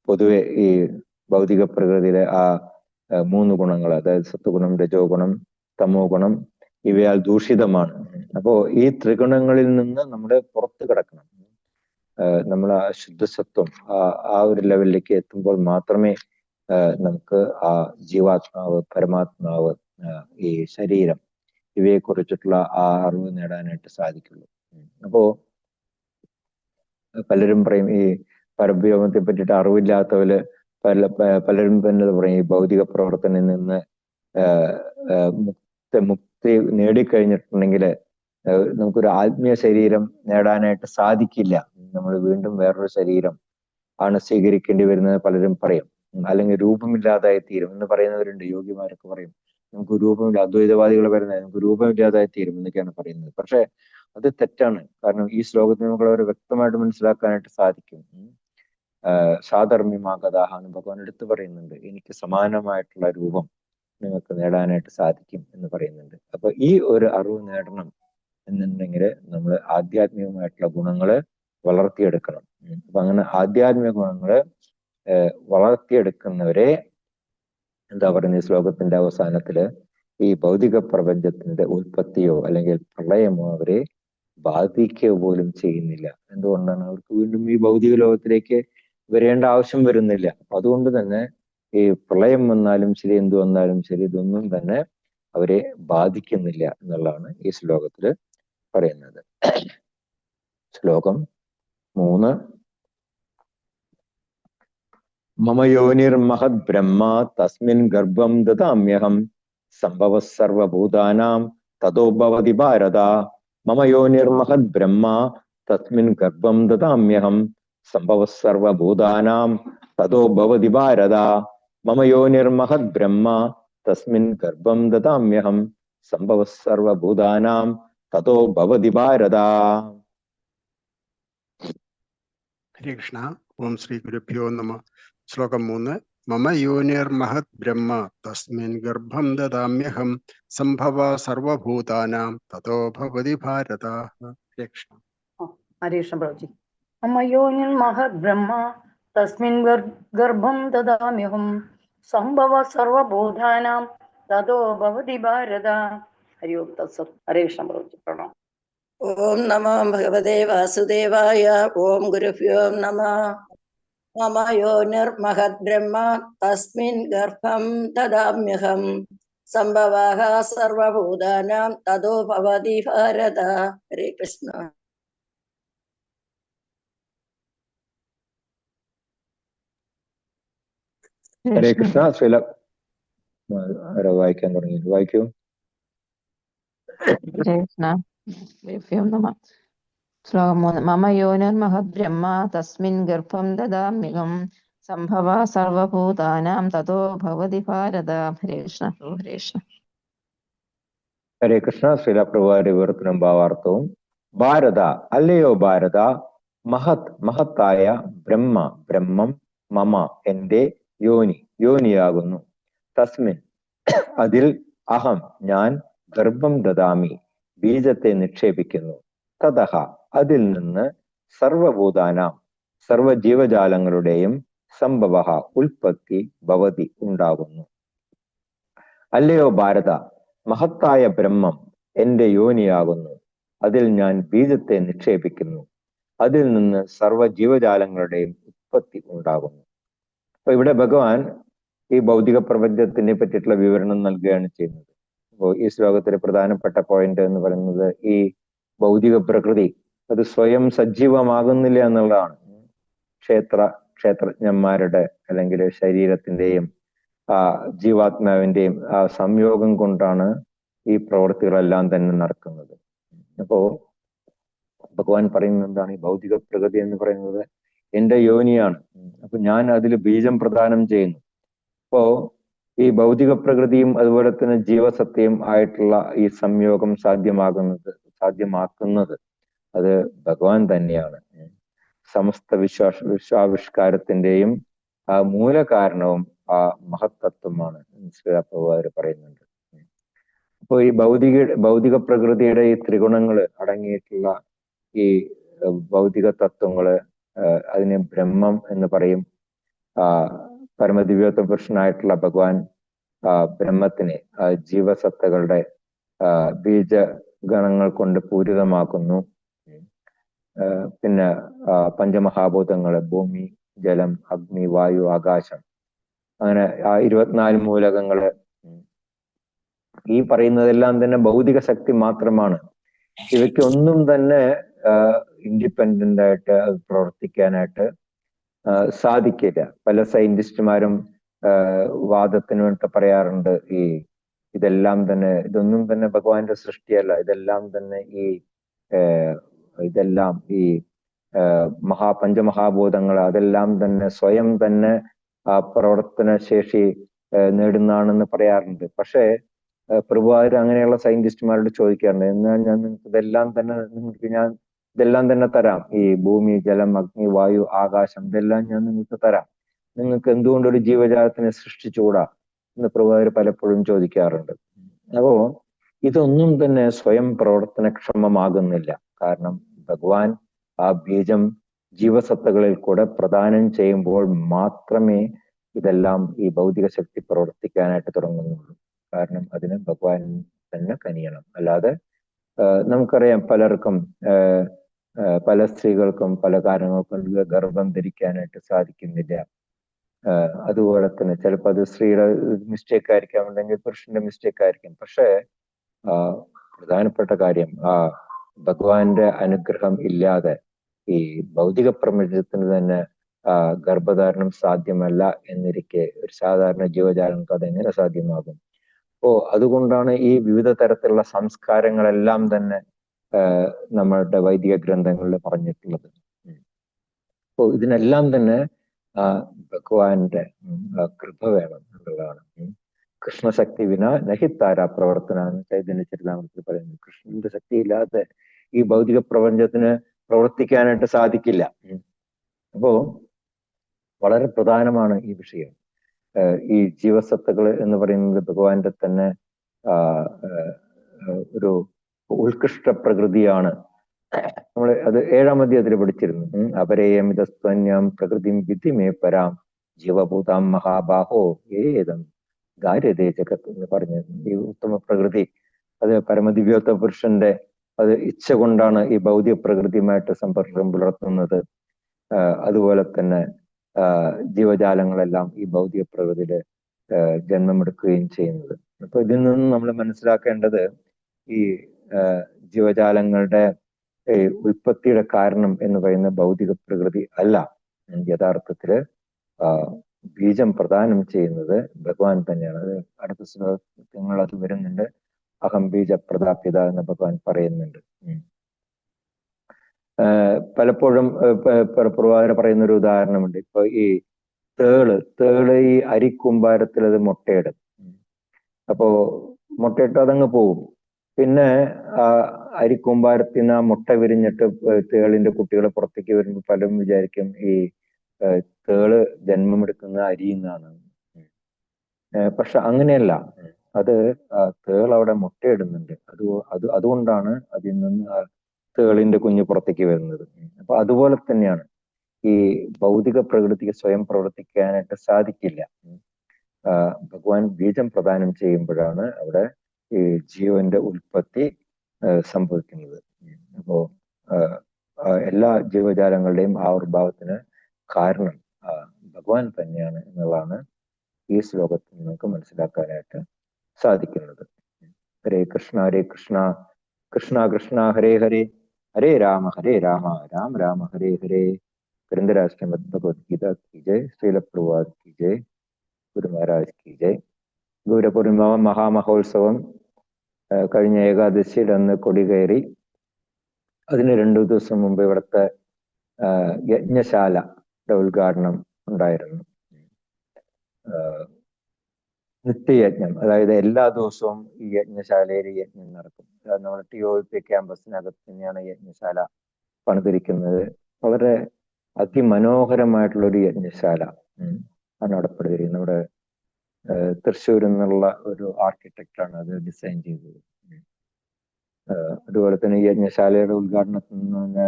A: പൊതുവെ ഈ ഭൗതിക പ്രകൃതിയിലെ ആ 3 ഗുണങ്ങൾ, അതായത് സത്വഗുണം, രജോ ഗുണം, തമോ ഗുണം, ഇവയാൽ ദൂഷിതമാണ്. അപ്പോ ഈ ത്രിഗുണങ്ങളിൽ നിന്ന് നമ്മൾ പുറത്തു കിടക്കണം. നമ്മൾ ആ ശുദ്ധസത്വം ആ ഒരു ലെവലിലേക്ക് എത്തുമ്പോൾ മാത്രമേ നമുക്ക് ആ ജീവാത്മാവ്, പരമാത്മാവ്, ഈ ശരീരം ഇവയെ കുറിച്ചിട്ടുള്ള ആ അറിവ് നേടാനായിട്ട് സാധിക്കുള്ളൂ. അപ്പോ പലരും പറയും ഈ പരബ്രഹ്മത്തെ പറ്റിയിട്ട് അറിവില്ലാത്തവര് പലരും തന്നെ പറയും ഈ ഭൗതിക പ്രവർത്തനത്തിൽ നിന്ന് മുക്തി നേടിക്കഴിഞ്ഞിട്ടുണ്ടെങ്കിൽ നമുക്കൊരു ആത്മീയ ശരീരം നേടാനായിട്ട് സാധിക്കില്ല. നമ്മൾ വീണ്ടും വേറൊരു ശരീരം ആണ് സ്വീകരിക്കേണ്ടി വരുന്നത് പലരും പറയും. അല്ലെങ്കിൽ രൂപമില്ലാതായി തീരും എന്ന് പറയുന്നവരുണ്ട്. യോഗിമാരൊക്കെ പറയും നമുക്ക് രൂപമില്ല, അദ്വൈതവാദികൾ പറയുന്നത് നമുക്ക് രൂപമില്ലാതായി തീരും എന്നൊക്കെയാണ് പറയുന്നത്. പക്ഷെ അത് തെറ്റാണ്. കാരണം ഈ ശ്ലോകത്തിൽ നമുക്ക് വളരെ വ്യക്തമായിട്ട് മനസ്സിലാക്കാനായിട്ട് സാധിക്കും. സാധർമ്മ്യമാഗതാഹ എന്ന് ഭഗവാൻ എടുത്തു പറയുന്നുണ്ട്. എനിക്ക് സമാനമായിട്ടുള്ള രൂപം നിങ്ങൾക്ക് നേടാനായിട്ട് സാധിക്കും എന്ന് പറയുന്നുണ്ട്. അപ്പൊ ഈ ഒരു അറിവ് നേടണം എന്നുണ്ടെങ്കിൽ നമ്മൾ ആധ്യാത്മികമായിട്ടുള്ള ഗുണങ്ങള് വളർത്തിയെടുക്കണം. അപ്പൊ അങ്ങനെ ആധ്യാത്മിക ഗുണങ്ങള് വളർത്തിയെടുക്കുന്നവരെ എന്താ പറയുന്നത്, ഈ ശ്ലോകത്തിന്റെ അവസാനത്തില് ഈ ഭൗതിക പ്രപഞ്ചത്തിന്റെ ഉൽപ്പത്തിയോ അല്ലെങ്കിൽ പ്രളയമോ അവരെ ബാധിക്കുക പോലും ചെയ്യുന്നില്ല. എന്തുകൊണ്ടാണ്? അവർക്ക് വീണ്ടും ഈ ഭൗതിക ലോകത്തിലേക്ക് വരേണ്ട ആവശ്യം വരുന്നില്ല. അപ്പൊ അതുകൊണ്ട് തന്നെ ഈ പ്രളയം വന്നാലും ശരി, എന്തു വന്നാലും ശരി, ഇതൊന്നും തന്നെ അവരെ ബാധിക്കുന്നില്ല എന്നുള്ളതാണ് ഈ ശ്ലോകത്തില് പറയുന്നത്. ശ്ലോകം 3. മമ യോനിർമഹദ് ബ്രഹ്മ തസ്മിൻ ഗർഭം ദദാമ്യഹം സംഭവ സർവഭൂതാനാം തതോ ഭവതി ഭാരത. മമ യോനിർമഹദ് ബ്രഹ്മ തസ്മിൻ ഗർഭം ദദാമ്യഹം സംഭവ സർവഭൂതാനാം തതോ ഭവതി ഭാരത. മമ യോനിർമഹദ് ബ്രഹ്മ തസ്മിൻ ഗർഭം ദദാമ്യഹം സംഭവ സർവഭൂതാനാം തതോ ഭവതി ഭാരത.
C: ഹരേ കൃഷ്ണ. ഓം ശ്രീ ഗുരുഭ്യോ നമഃ. ശ്ലോകം 3. മമ യോനിർമഹത് ബ്രഹ്മ തസ്മിൻ ഗർഭം ദദാമ്യഹം സംഭവ സർവഭൂതാനാം തതോ ഭവതി ഭാരത. ഹരേ കൃഷ്ണ.
H: ഹരീഷ് പ്രഭുജി. മമ യോനിർമഹദ് ബ്രഹ്മ തസ്മിൻ ഗർഭം ദദാമ്യഹം സംഭവ സർവഭൂതാനാം തതോ ഭവതി ഭാരത. ഹരി ഓം തത്സത്. ഹരേ കൃഷ്ണ പ്രഭുജി. പ്രണാമം.
E: ഓം നമോ ഭഗവതേ വാസുദേവായ. ഓം ഗുരുഭ്യോ നമഃ. മമ യോനിർമഹദ് ബ്രഹ്മ തസ്മിൻ ഗർഭം ദദാമ്യഹം സംഭവഃ സർവഭൂതാനാം തതോ ഭവതി ഭാരത. ഹരേ കൃഷ്ണ.
A: ഹരേ കൃഷ്ണ. ശ്രീല വായിക്കാൻ തുടങ്ങി, വായിക്കൂ.
J: ഹരേ കൃഷ്ണ. ഗുരുഭ്യോ നമഃ. ശ്ലോകം 3. മമ യോനിർമഹദ് ബ്രഹ്മ തസ്മിൻ ഗർഭം ദദാമ്യഹം സംഭവ സർവഭൂതാനാം തതോ ഭവതി ഭാരത. ഹരേ കൃഷ്ണ. ഹരേ കൃഷ്ണ.
A: ഹരേ കൃഷ്ണ. ശ്രീലപ്രഭുവാരുടെ വിവർത്തനം ഭാവാർത്ഥവും. ഭാരത, അല്ലയോ ഭാരത, മഹത് മഹത്തായ, ബ്രഹ്മ ബ്രഹ്മം, മമ എന്റെ, യോനി യോനിയാകുന്നു, തസ്മിൻ അതിൽ, അഹം ഞാൻ, ഗർഭം ദദാമി ബീജത്തെ നിക്ഷേപിക്കുന്നു, തതഹ അതിൽ നിന്ന്, സർവഭൂതാനാം സർവജീവജാലങ്ങളുടെയും, സംഭവ ഉൽപ്പത്തി, ഭവതി ഉണ്ടാകുന്നു. അല്ലയോ ഭാരത, മഹത്തായ ബ്രഹ്മം എന്റെ യോനിയാകുന്നു, അതിൽ ഞാൻ ബീജത്തെ നിക്ഷേപിക്കുന്നു, അതിൽ നിന്ന് സർവജീവജാലങ്ങളുടെയും ഉത്പത്തി ഉണ്ടാകുന്നു. അപ്പൊ ഇവിടെ ഭഗവാൻ ഈ ഭൗതിക പ്രപഞ്ചത്തിനെ പറ്റിയിട്ടുള്ള വിവരണം നൽകുകയാണ് ചെയ്യുന്നത്. അപ്പോൾ ഈ ശ്ലോകത്തിലെ പ്രധാനപ്പെട്ട പോയിന്റ് എന്ന് പറയുന്നത്, ഈ ഭൗതിക പ്രകൃതി അത് സ്വയം സജീവമാകുന്നില്ല എന്നുള്ളതാണ്. ക്ഷേത്രജ്ഞന്മാരുടെ അല്ലെങ്കിൽ ശരീരത്തിന്റെയും ജീവാത്മാവിന്റെയും സംയോഗം കൊണ്ടാണ് ഈ പ്രവൃത്തികളെല്ലാം തന്നെ നടക്കുന്നത്. അപ്പോ ഭഗവാൻ പറയുന്നത് എന്താണ്? ഈ ഭൗതിക പ്രകൃതി എന്ന് പറയുന്നത് എന്റെ യോനിയാണ്. അപ്പൊ ഞാൻ അതിൽ ബീജം പ്രദാനം ചെയ്യുന്നു. അപ്പോ ഈ ഭൗതിക പ്രകൃതിയും അതുപോലെ തന്നെ ജീവസത്തയും ആയിട്ടുള്ള ഈ സംയോഗം സാധ്യമാക്കുന്നത് അത് ഭഗവാൻ തന്നെയാണ്. സമസ്ത വിശ്വാവിഷ്കാരത്തിന്റെയും ആ മൂല കാരണവും ആ മഹത്തത്വമാണ് ശ്രീപ്രഭുവാര് പറയുന്നുണ്ട്. അപ്പോൾ ഈ ഭൗതിക പ്രകൃതിയുടെ ഈ ത്രിഗുണങ്ങള് അടങ്ങിയിട്ടുള്ള ഈ ഭൗതിക തത്വങ്ങള്, അതിനെ ബ്രഹ്മം എന്ന് പറയും. പരമദിവ്യോത്തമ പുരുഷനായിട്ടുള്ള ഭഗവാൻ ബ്രഹ്മത്തിനെ ജീവസത്തകളുടെ ബീജഗണങ്ങൾ കൊണ്ട് പൂരിതമാക്കുന്നു. പിന്നെ പഞ്ചമഹാഭൂതങ്ങള്, ഭൂമി, ജലം, അഗ്നി, വായു, ആകാശം, അങ്ങനെ 24 മൂലകങ്ങള്, ഈ പറയുന്നതെല്ലാം തന്നെ ഭൗതിക ശക്തി മാത്രമാണ്. ഇവയ്ക്കൊന്നും തന്നെ ഇൻഡിപെൻഡന്റ് ആയിട്ട് അത് പ്രവർത്തിക്കാനായിട്ട് സാധിക്കില്ല. പല സയന്റിസ്റ്റുമാരും വാദത്തിന് വേണ്ടി പറയാറുണ്ട്, ഇതൊന്നും തന്നെ ഭഗവാന്റെ സൃഷ്ടിയല്ല, ഇതെല്ലാം ഈ പഞ്ചമഹാഭൂതങ്ങൾ അതെല്ലാം തന്നെ സ്വയം തന്നെ പ്രവർത്തന ശേഷി നേടുന്നതാണെന്ന് പറയാറുണ്ട്. പക്ഷേ പ്രഭുവാര് അങ്ങനെയുള്ള സയന്റിസ്റ്റുമാരോട് ചോദിക്കാറുണ്ട്, എന്നാൽ ഞാൻ നിങ്ങൾക്ക് ഇതെല്ലാം തന്നെ തരാം, ഈ ഭൂമി, ജലം, അഗ്നി, വായു, ആകാശം, ഇതെല്ലാം ഞാൻ നിങ്ങൾക്ക് തരാം, നിങ്ങൾക്ക് എന്തുകൊണ്ടൊരു ജീവജാലത്തിനെ സൃഷ്ടിച്ചുകൂടാ എന്ന് പ്രഭുവാര് പലപ്പോഴും ചോദിക്കാറുണ്ട്. അപ്പോ ഇതൊന്നും തന്നെ സ്വയം പ്രവർത്തനക്ഷമമാകുന്നില്ല. കാരണം ഭഗവാൻ ആ ബീജം ജീവസത്തകളിൽ കൂടെ പ്രദാനം ചെയ്യുമ്പോൾ മാത്രമേ ഇതെല്ലാം ഈ ഭൗതിക ശക്തി പ്രവർത്തിക്കാനായിട്ട് തുടങ്ങുന്നുള്ളൂ. കാരണം അതിന് ഭഗവാൻ തന്നെ കനിയണം. അല്ലാതെ നമുക്കറിയാം പലർക്കും പല സ്ത്രീകൾക്കും പല കാരണങ്ങൾക്കും ഗർഭം ധരിക്കാനായിട്ട് സാധിക്കുന്നില്ല. അതുപോലെ തന്നെ ചിലപ്പോൾ അത് സ്ത്രീയുടെ മിസ്റ്റേക്ക് ആയിരിക്കാം, അല്ലെങ്കിൽ പുരുഷന്റെ മിസ്റ്റേക്ക് ആയിരിക്കും. പക്ഷേ പ്രധാനപ്പെട്ട കാര്യം ഭഗവാന്റെ അനുഗ്രഹം ഇല്ലാതെ ഈ ഭൗതിക പ്രപഞ്ചത്തിന് തന്നെ ഗർഭധാരണം സാധ്യമല്ല എന്നിരിക്കെ ഒരു സാധാരണ ജീവജാലങ്ങൾക്ക് അതെങ്ങനെ സാധ്യമാകും? അതുകൊണ്ടാണ് ഈ വിവിധ തരത്തിലുള്ള സംസ്കാരങ്ങളെല്ലാം തന്നെ നമ്മളുടെ വൈദിക ഗ്രന്ഥങ്ങളിൽ പറഞ്ഞിട്ടുള്ളത്. ഇതിനെല്ലാം തന്നെ ഭഗവാന്റെ കൃപ വേണം എന്നുള്ളതാണ്. കൃഷ്ണശക്തി വിന നഹിത്താര പ്രവർത്തന എന്ന് ചൈതന്യ ചരിതാമൃതത്തിൽ പറയുന്നു. കൃഷ്ണന്റെ ശക്തി ഇല്ലാതെ ഈ ഭൗതിക പ്രപഞ്ചത്തിന് പ്രവർത്തിക്കാനായിട്ട് സാധിക്കില്ല. അപ്പോ വളരെ പ്രധാനമാണ് ഈ വിഷയം. ഈ ജീവസത്തകൾ എന്ന് പറയുന്നത് ഭഗവാന്റെ തന്നെ ഒരു ഉത്കൃഷ്ട പ്രകൃതിയാണ്. നമ്മൾ അത് 7-ാം അധ്യായത്തിൽ പഠിച്ചിരുന്നു. അപരേയമിതസ്ത്വന്യം പ്രകൃതിം വിധിമേ പരാം ജീവഭൂതാം മഹാബാഹോ ഏതം ഗാര്യതേ ജഗത്ത് എന്ന് പറഞ്ഞു. ഈ ഉത്തമ പ്രകൃതി അത് പരമദിവ്യോത്തമ പുരുഷന്റെ അത് ഇച്ഛ കൊണ്ടാണ് ഈ ഭൗതിക പ്രകൃതിയുമായിട്ട് സമ്പർക്കം പുലർത്തുന്നത്. അതുപോലെ തന്നെ ജീവജാലങ്ങളെല്ലാം ഈ ഭൗതിക പ്രകൃതിയില് ജന്മമെടുക്കുകയും ചെയ്യുന്നത്. അപ്പൊ ഇതിൽ നിന്ന് നമ്മൾ മനസ്സിലാക്കേണ്ടത് ഈ ജീവജാലങ്ങളുടെ ഉൽപ്പത്തിയുടെ കാരണം എന്ന് പറയുന്ന ഭൗതിക പ്രകൃതി അല്ല. യഥാർത്ഥത്തില് ബീജം പ്രദാനം ചെയ്യുന്നത് ഭഗവാൻ തന്നെയാണ്. അത് അടുത്ത ശ്ലോകങ്ങൾ അത് വരുന്നുണ്ട്. അഹം ബീജ പ്രദാപ്യത എന്ന് ഭഗവാൻ പറയുന്നുണ്ട്. പലപ്പോഴും പ്രവാചകർ പറയുന്ന ഒരു ഉദാഹരണമുണ്ട്. ഇപ്പൊ ഈ തേള് ഈ അരിക്കൂമ്പാരത്തിൽ അത് മുട്ടയിടും. അപ്പോ മുട്ടയിട്ട് അതങ്ങ് പോവും. പിന്നെ അരിക്കൂമ്പാരത്തിൽ നിന്ന് ആ മുട്ട വിരിഞ്ഞിട്ട് തേളിന്റെ കുട്ടികൾ പുറത്തേക്ക് വരുമ്പോൾ പലരും വിചാരിക്കും ഈ തേള് ജന്മമെടുക്കുന്ന അരിയുന്നാണ്. പക്ഷെ അങ്ങനെയല്ല. അത് തേൾ അവിടെ മുട്ടയിടുന്നുണ്ട്. അതുകൊണ്ടാണ് അതിൽ നിന്ന് തേളിന്റെ കുഞ്ഞ് പുറത്തേക്ക് വരുന്നത്. അപ്പൊ അതുപോലെ തന്നെയാണ് ഈ ഭൗതിക പ്രകൃതിക്ക് സ്വയം പ്രവർത്തിക്കാനായിട്ട് സാധിക്കില്ല. ഭഗവാൻ ബീജം പ്രദാനം ചെയ്യുമ്പോഴാണ് അവിടെ ഈ ജീവന്റെ ഉൽപ്പത്തി സംഭവിക്കുന്നത്. അപ്പോ എല്ലാ ജീവജാലങ്ങളുടെയും ആവിർഭാവത്തിന് കാരണം ഭഗവാൻ തന്നെയാണ് എന്നുള്ളതാണ് ഈ ശ്ലോകത്തിൽ നമുക്ക് മനസ്സിലാക്കാനായിട്ട് സാധിക്കുന്നത്. ഹരേ കൃഷ്ണ ഹരേ കൃഷ്ണ കൃഷ്ണ കൃഷ്ണ ഹരേ ഹരേ ഹരേ രാമ രാമ രാമ ഹരേ ഹരേ. ഗ്രന്ഥരാജ് ശ്രീമദ് ഭഗവത്ഗീത की जय. श्रील प्रभुपाद की जय. ഗുരു മഹാരാജ് की जय. ഗൗരപൂർണിമ മഹാമഹോത്സവം കഴിഞ്ഞ ഏകാദശിയുടെ അന്ന് കൊടികയറി. അതിന് 2 ദിവസം മുമ്പ് ഇവിടുത്തെ യജ്ഞശാലയുടെ ഉദ്ഘാടനം ഉണ്ടായിരുന്നു. നിത്യയജ്ഞം, അതായത് എല്ലാ ദിവസവും ഈ യജ്ഞശാലയിൽ യജ്ഞം നടക്കും. നമ്മുടെ TOP ക്യാമ്പസിനകത്ത് തന്നെയാണ് യജ്ഞശാല പണിതിരിക്കുന്നത്. വളരെ അതിമനോഹരമായിട്ടുള്ള ഒരു യജ്ഞശാല ആണ് അവിടെ പണിതിരിക്കുന്നത്. നമ്മുടെ തൃശ്ശൂരിൽ നിന്നുള്ള ഒരു ആർക്കിടെക്റ്റാണ് അത് ഡിസൈൻ ചെയ്തത്. അതുപോലെ തന്നെ ഈ യജ്ഞശാലയുടെ ഉദ്ഘാടനത്തിൽ നിന്ന്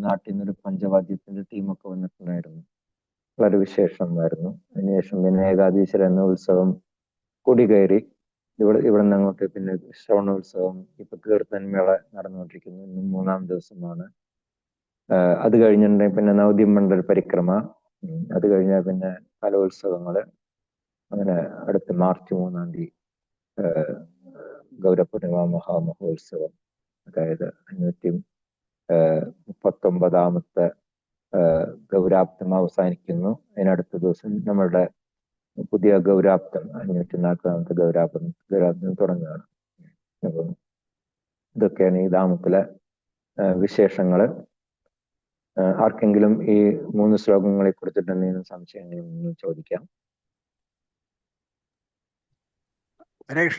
A: നാട്ടിൽ നിന്നൊരു പഞ്ചവാദ്യത്തിന്റെ ടീമൊക്കെ വന്നിട്ടുണ്ടായിരുന്നു. വളരെ വിശേഷമായിരുന്നു. അതിനുശേഷം പിന്നെ ഏകാദശി എന്ന ഉത്സവം കൊടികയറി. ഇവിടെ നിന്ന് അങ്ങോട്ട് പിന്നെ ശ്രവണോത്സവം, ഇപ്പൊ കീർത്തൻമേള നടന്നുകൊണ്ടിരിക്കുന്നു. ഇന്ന് 3-ാം ദിവസമാണ്. അത് കഴിഞ്ഞിട്ടുണ്ടെങ്കിൽ പിന്നെ നവദ്യമണ്ഡൽ പരിക്രമ, അത് കഴിഞ്ഞാൽ പിന്നെ കലോത്സവങ്ങള്. അങ്ങനെ അടുത്ത മാർച്ച് 3-ാം തീയതി ഗൗരപൂർണിമ മഹാമഹോത്സവം, അതായത് 539ാമത്തെ ഗൗരാബ്ദം അവസാനിക്കുന്നു. അതിനടുത്ത ദിവസം നമ്മളുടെ പുതിയ ഗൗരാബ്ദം 540ാമത്തെ ഗൗരാബ്ദം തുടങ്ങുകയാണ്. അപ്പം ഇതൊക്കെയാണ് ഈ ധാമത്തിലെ വിശേഷങ്ങള്. ആർക്കെങ്കിലും ഈ 3 ശ്ലോകങ്ങളെ കുറിച്ചിട്ട് എന്തെങ്കിലും സംശയങ്ങൾ ചോദിക്കാം.
C: ഹരേ കൃഷ്ണ.